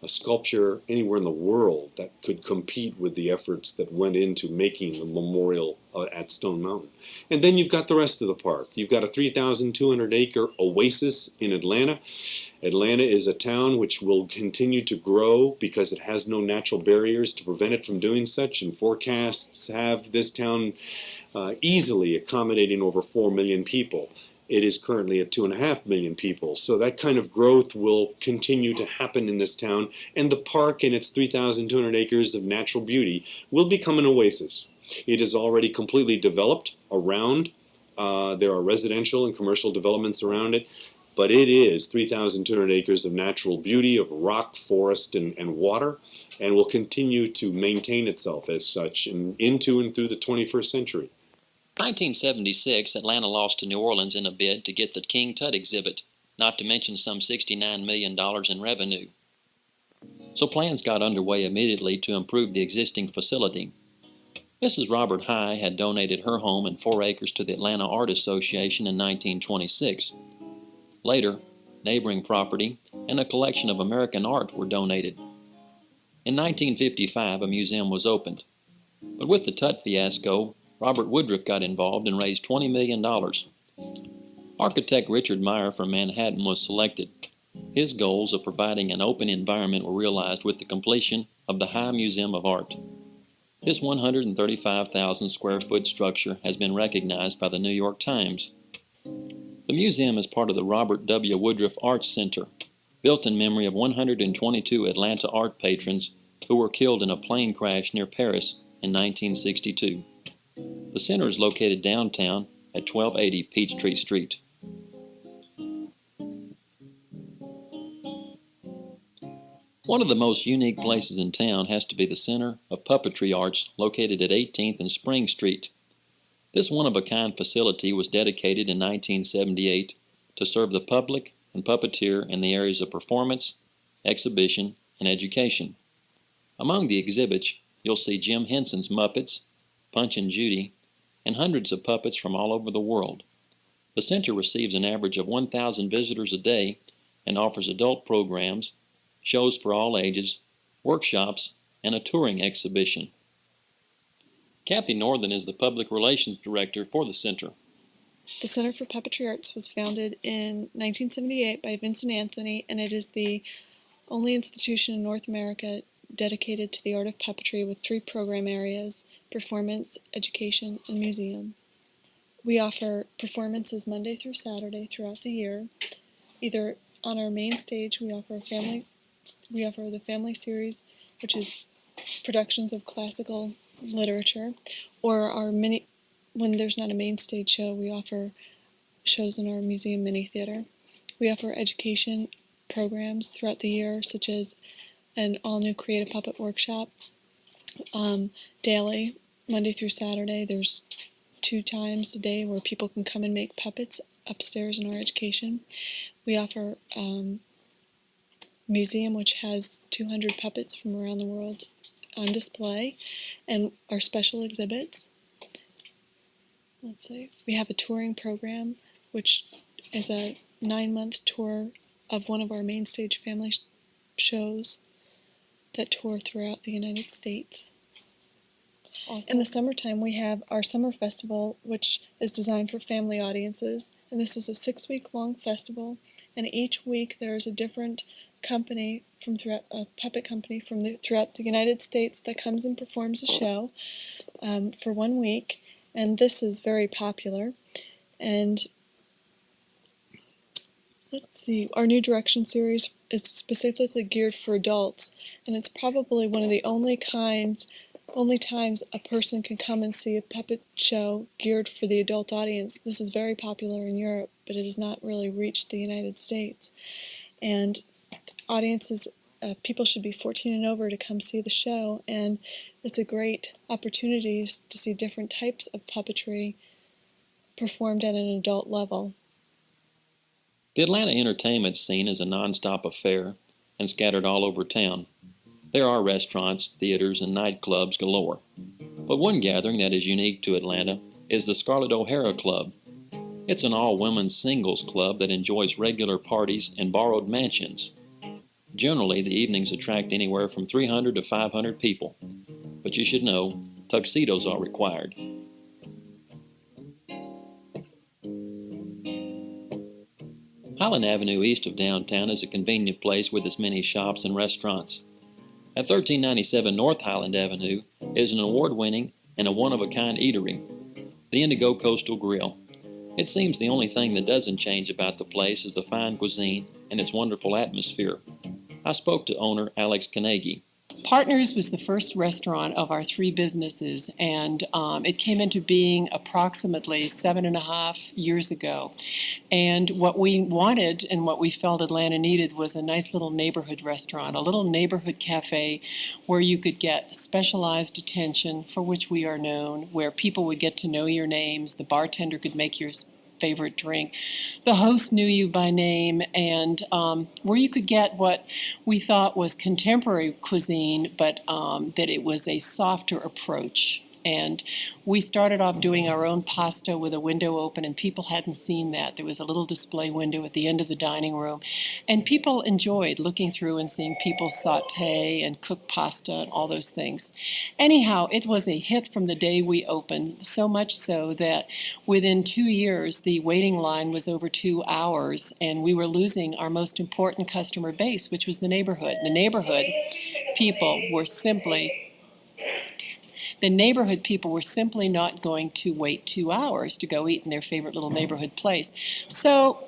sculpture anywhere in the world that could compete with the efforts that went into making the memorial at Stone Mountain. And then you've got the rest of the park. You've got a 3,200-acre oasis in Atlanta. Atlanta is a town which will continue to grow because it has no natural barriers to prevent it from doing such, and forecasts have this town easily accommodating over 4 million people. It is currently at 2.5 million people. So that kind of growth will continue to happen in this town, and the park and its 3,200 acres of natural beauty will become an oasis. It is already completely developed around. There are residential and commercial developments around it, but it is 3,200 acres of natural beauty, of rock, forest, and water, and will continue to maintain itself as such into and through the 21st century. 1976, Atlanta lost to New Orleans in a bid to get the King Tut exhibit, not to mention some $69 million in revenue. So plans got underway immediately to improve the existing facility. Mrs. Robert High had donated her home and 4 acres to the Atlanta Art Association in 1926. Later, neighboring property and a collection of American art were donated. In 1955, a museum was opened. But with the Tut fiasco, Robert Woodruff got involved and raised $20 million. Architect Richard Meyer from Manhattan was selected. His goals of providing an open environment were realized with the completion of the High Museum of Art. This 135,000 square foot structure has been recognized by the New York Times. The museum is part of the Robert W. Woodruff Arts Center, built in memory of 122 Atlanta art patrons who were killed in a plane crash near Paris in 1962. The center is located downtown at 1280 Peachtree Street. One of the most unique places in town has to be the Center of Puppetry Arts located at 18th and Spring Street. This one-of-a-kind facility was dedicated in 1978 to serve the public and puppeteer in the areas of performance, exhibition, and education. Among the exhibits, you'll see Jim Henson's Muppets, Punch and Judy, and hundreds of puppets from all over the world. The center receives an average of 1,000 visitors a day and offers adult programs, shows for all ages, workshops, and a touring exhibition. Kathy Northern is the Public Relations Director for the center. The Center for Puppetry Arts was founded in 1978 by Vincent Anthony, and it is the only institution in North America dedicated to the art of puppetry with 3 program areas: performance, education, and museum. We offer performances Monday through Saturday throughout the year. Either on our main stage, we offer the family series, which is productions of classical literature, or when there's not a main stage show, we offer shows in our museum mini theater. We offer education programs throughout the year, such as an all-new creative puppet workshop daily, Monday through Saturday. There's 2 times a day where people can come and make puppets upstairs in our education. We offer museum, which has 200 puppets from around the world on display, and our special exhibits. Let's see. We have a touring program, which is a 9-month tour of one of our main stage family shows that tour throughout the United States. Also, in the summertime, we have our summer festival, which is designed for family audiences, and this is a 6-week-long festival, and each week there is a different company a puppet company throughout the United States that comes and performs a show for 1 week, and this is very popular. And let's see, our new direction series is specifically geared for adults, and it's probably one of the only times a person can come and see a puppet show geared for the adult audience. This is very popular in Europe, but it has not really reached the United States. And audiences, people should be 14 and over to come see the show, and it's a great opportunity to see different types of puppetry performed at an adult level. The Atlanta entertainment scene is a non-stop affair and scattered all over town. There are restaurants, theaters, and nightclubs galore. But one gathering that is unique to Atlanta is the Scarlett O'Hara Club. It's an all-women's singles club that enjoys regular parties in borrowed mansions. Generally, the evenings attract anywhere from 300 to 500 people. But you should know, tuxedos are required. Highland Avenue east of downtown is a convenient place with its many shops and restaurants. At 1397 North Highland Avenue is an award-winning and a one-of-a-kind eatery, the Indigo Coastal Grill. It seems the only thing that doesn't change about the place is the fine cuisine and its wonderful atmosphere. I spoke to owner Alex Carnegie. Partners was the first restaurant of our 3 businesses, and it came into being approximately 7.5 years ago. And what we wanted and what we felt Atlanta needed was a nice little neighborhood restaurant, a little neighborhood cafe where you could get specialized attention, for which we are known, where people would get to know your names, the bartender could make your favorite drink, the host knew you by name, and where you could get what we thought was contemporary cuisine, but that it was a softer approach. And we started off doing our own pasta with a window open, and people hadn't seen that. There was a little display window at the end of the dining room, and people enjoyed looking through and seeing people saute and cook pasta and all those things. Anyhow, it was a hit from the day we opened, so much so that within 2 years, the waiting line was over 2 hours, and we were losing our most important customer base, which was the neighborhood. The neighborhood people were simply not going to wait 2 hours to go eat in their favorite little neighborhood place. So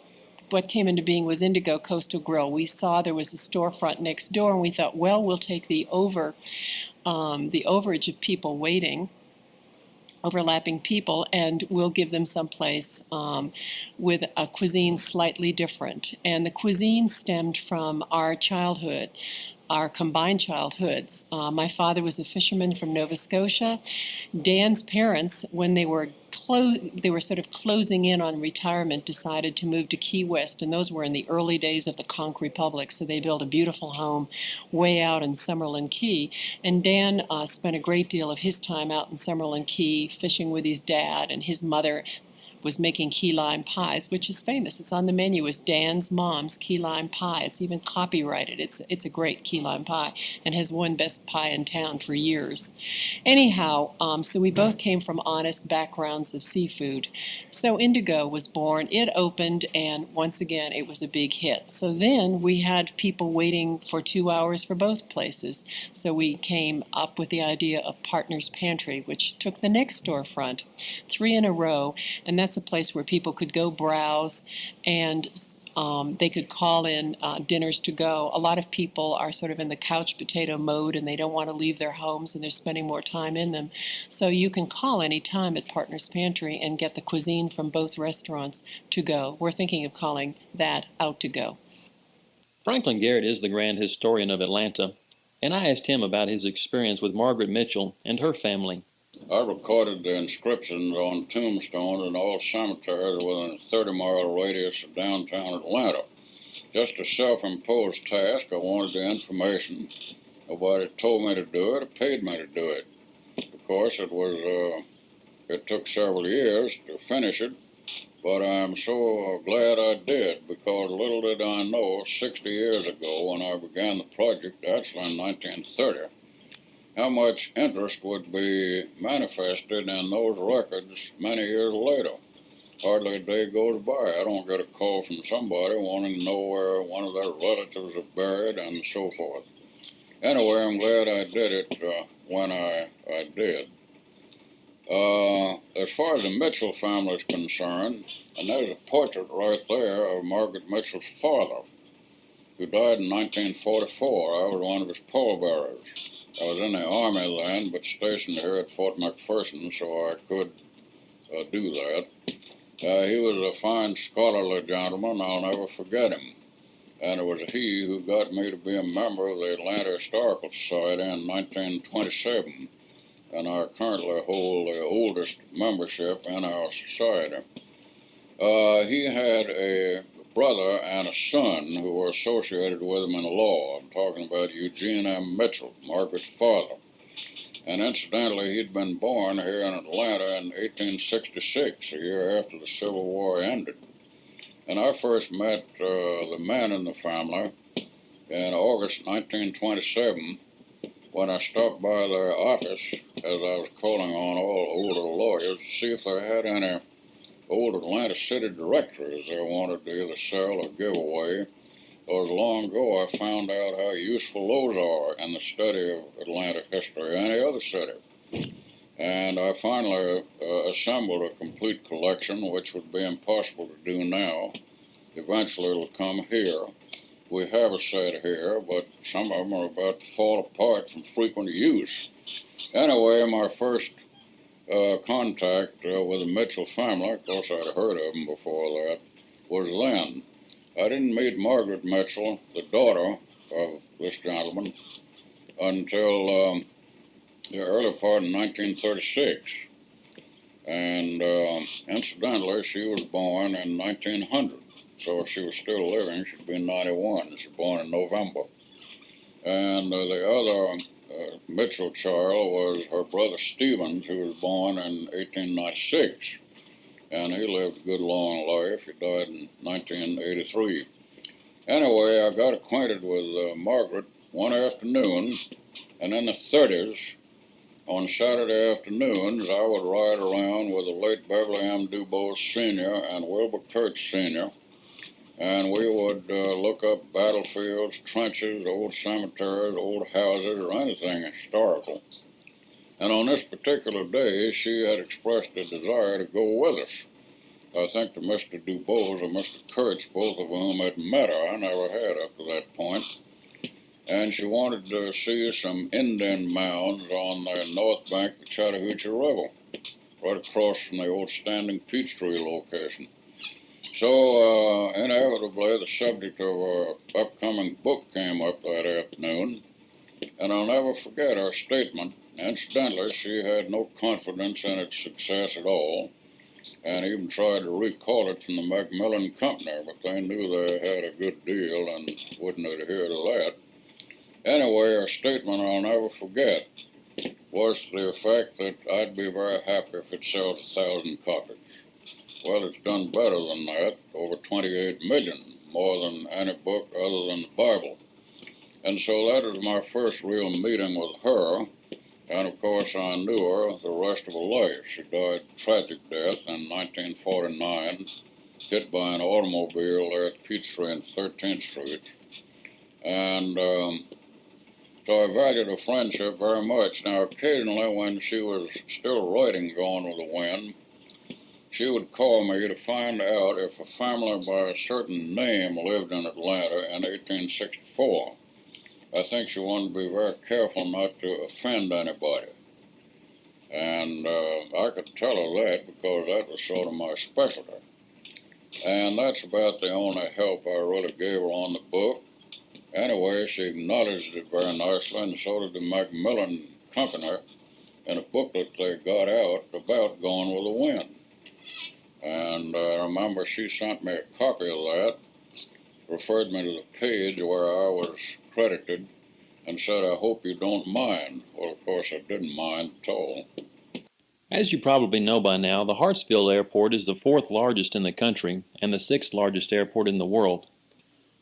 what came into being was Indigo Coastal Grill. We saw there was a storefront next door, and we thought, well, we'll take the overage of people waiting, overlapping people, and we'll give them someplace with a cuisine slightly different. And the cuisine stemmed from our childhood. our combined childhoods. My father was a fisherman from Nova Scotia. Dan's parents, when they were sort of closing in on retirement, decided to move to Key West, and those were in the early days of the Conch Republic. So they built a beautiful home way out in Summerlin Key. And Dan spent a great deal of his time out in Summerlin Key fishing with his dad, and his mother was making key lime pies, which is famous. It's on the menu as Dan's mom's key lime pie. It's even copyrighted. It's a great key lime pie and has won best pie in town for years. Anyhow, so we both came from honest backgrounds of seafood. So Indigo was born. It opened, and once again, it was a big hit. So then we had people waiting for 2 hours for both places. So we came up with the idea of Partners Pantry, which took the next storefront, 3 in a row, and that's a place where people could go browse, and they could call in dinners to go. A lot of people are sort of in the couch potato mode, and they don't want to leave their homes, and they're spending more time in them. So you can call any time at Partners Pantry and get the cuisine from both restaurants to go. We're thinking of calling that Out to Go. Franklin Garrett is the grand historian of Atlanta, and I asked him about his experience with Margaret Mitchell and her family. I recorded the inscriptions on tombstones in all cemeteries within a 30-mile radius of downtown Atlanta. Just a self-imposed task. I wanted the information. Nobody told me to do it or paid me to do it. Of course, it took several years to finish it, but I'm so glad I did, because little did I know 60 years ago when I began the project, actually in 1930, how much interest would be manifested in those records many years later. Hardly a day goes by I don't get a call from somebody wanting to know where one of their relatives is buried and so forth. Anyway, I'm glad I did it when I did. As far as the Mitchell family is concerned, and there's a portrait right there of Margaret Mitchell's father, who died in 1944. I was one of his pallbearers. I was in the Army then, but stationed here at Fort McPherson, so I could do that. He was a fine scholarly gentleman. I'll never forget him. And it was he who got me to be a member of the Atlanta Historical Society in 1927. And I currently hold the oldest membership in our society. He had a brother and a son who were associated with him in law. I'm talking about Eugene M. Mitchell, Margaret's father. And incidentally, he'd been born here in Atlanta in 1866, a year after the Civil War ended. And I first met the men in the family in August 1927 when I stopped by their office, as I was calling on all older lawyers, to see if they had any old Atlanta City directories they wanted to either sell or give away. Because long ago I found out how useful those are in the study of Atlanta history or any other city. And I finally assembled a complete collection, which would be impossible to do now. Eventually it'll come here. We have a set here, but some of them are about to fall apart from frequent use. Anyway, my first contact with the Mitchell family, of course I'd heard of them before that, was then. I didn't meet Margaret Mitchell, the daughter of this gentleman, until the early part of 1936. And incidentally, she was born in 1900. So if she was still living, she'd be 91. She was born in November. And the other Mitchell child was her brother Stevens, who was born in 1896. And he lived a good long life. He died in 1983. Anyway, I got acquainted with Margaret one afternoon, and in the 30s, on Saturday afternoons, I would ride around with the late Beverly M. DuBose Sr. and Wilbur Kurtz Sr., and we would look up battlefields, trenches, old cemeteries, old houses, or anything historical. And on this particular day, she had expressed a desire to go with us. I think to Mr. DuBose or Mr. Kurtz, both of whom had met her. I never had up to that point. And she wanted to see some Indian mounds on the north bank of the Chattahoochee River, right across from the old Standing Peachtree location. So inevitably the subject of our upcoming book came up that afternoon, and I'll never forget her statement. Incidentally, she had no confidence in its success at all, and even tried to recall it from the Macmillan Company, but they knew they had a good deal and wouldn't adhere to that. Anyway, her statement I'll never forget was to the effect that I'd be very happy if it sells 1,000 copies. Well, it's done better than that, over 28 million, more than any book other than the Bible. And so that was my first real meeting with her. And of course, I knew her the rest of her life. She died a tragic death in 1949, hit by an automobile there at Peachtree and 13th Street. And so I valued her friendship very much. Now, occasionally, when she was still writing Gone with the Wind, she would call me to find out if a family by a certain name lived in Atlanta in 1864. I think she wanted to be very careful not to offend anybody. And I could tell her that because that was sort of my specialty. And that's about the only help I really gave her on the book. Anyway, she acknowledged it very nicely, and so did the Macmillan Company in a booklet they got out about Gone with the Wind. And I remember she sent me a copy of that, referred me to the page where I was credited, and said, "I hope you don't mind." Well, of course, I didn't mind at all. As you probably know by now, the Hartsfield Airport is the fourth largest in the country and the sixth largest airport in the world.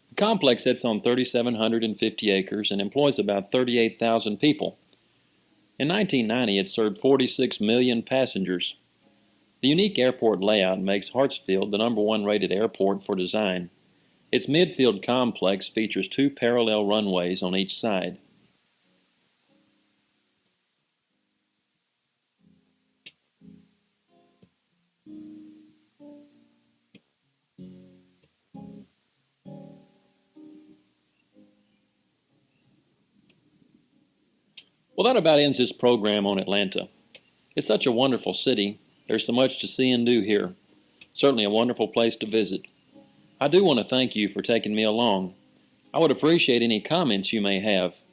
The complex sits on 3,750 acres and employs about 38,000 people. In 1990, it served 46 million passengers. The unique airport layout makes Hartsfield the #1 rated airport for design. Its midfield complex features 2 parallel runways on each side. Well, that about ends this program on Atlanta. It's such a wonderful city. There's so much to see and do here. Certainly a wonderful place to visit. I do want to thank you for taking me along. I would appreciate any comments you may have.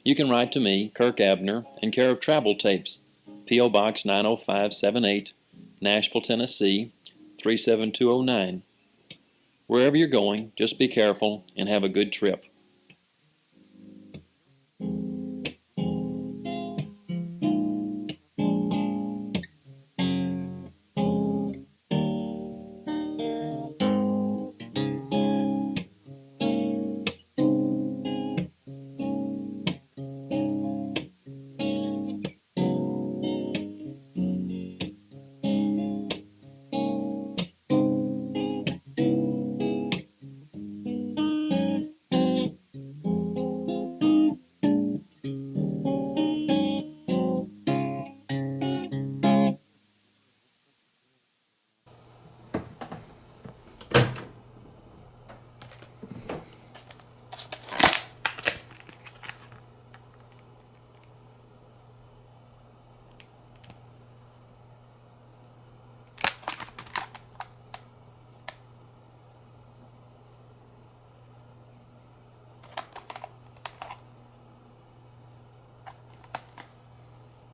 You can write to me, Kirk Abner, in care of Travel Tapes, P.O. Box 90578, Nashville, Tennessee, 37209. Wherever you're going, just be careful and have a good trip.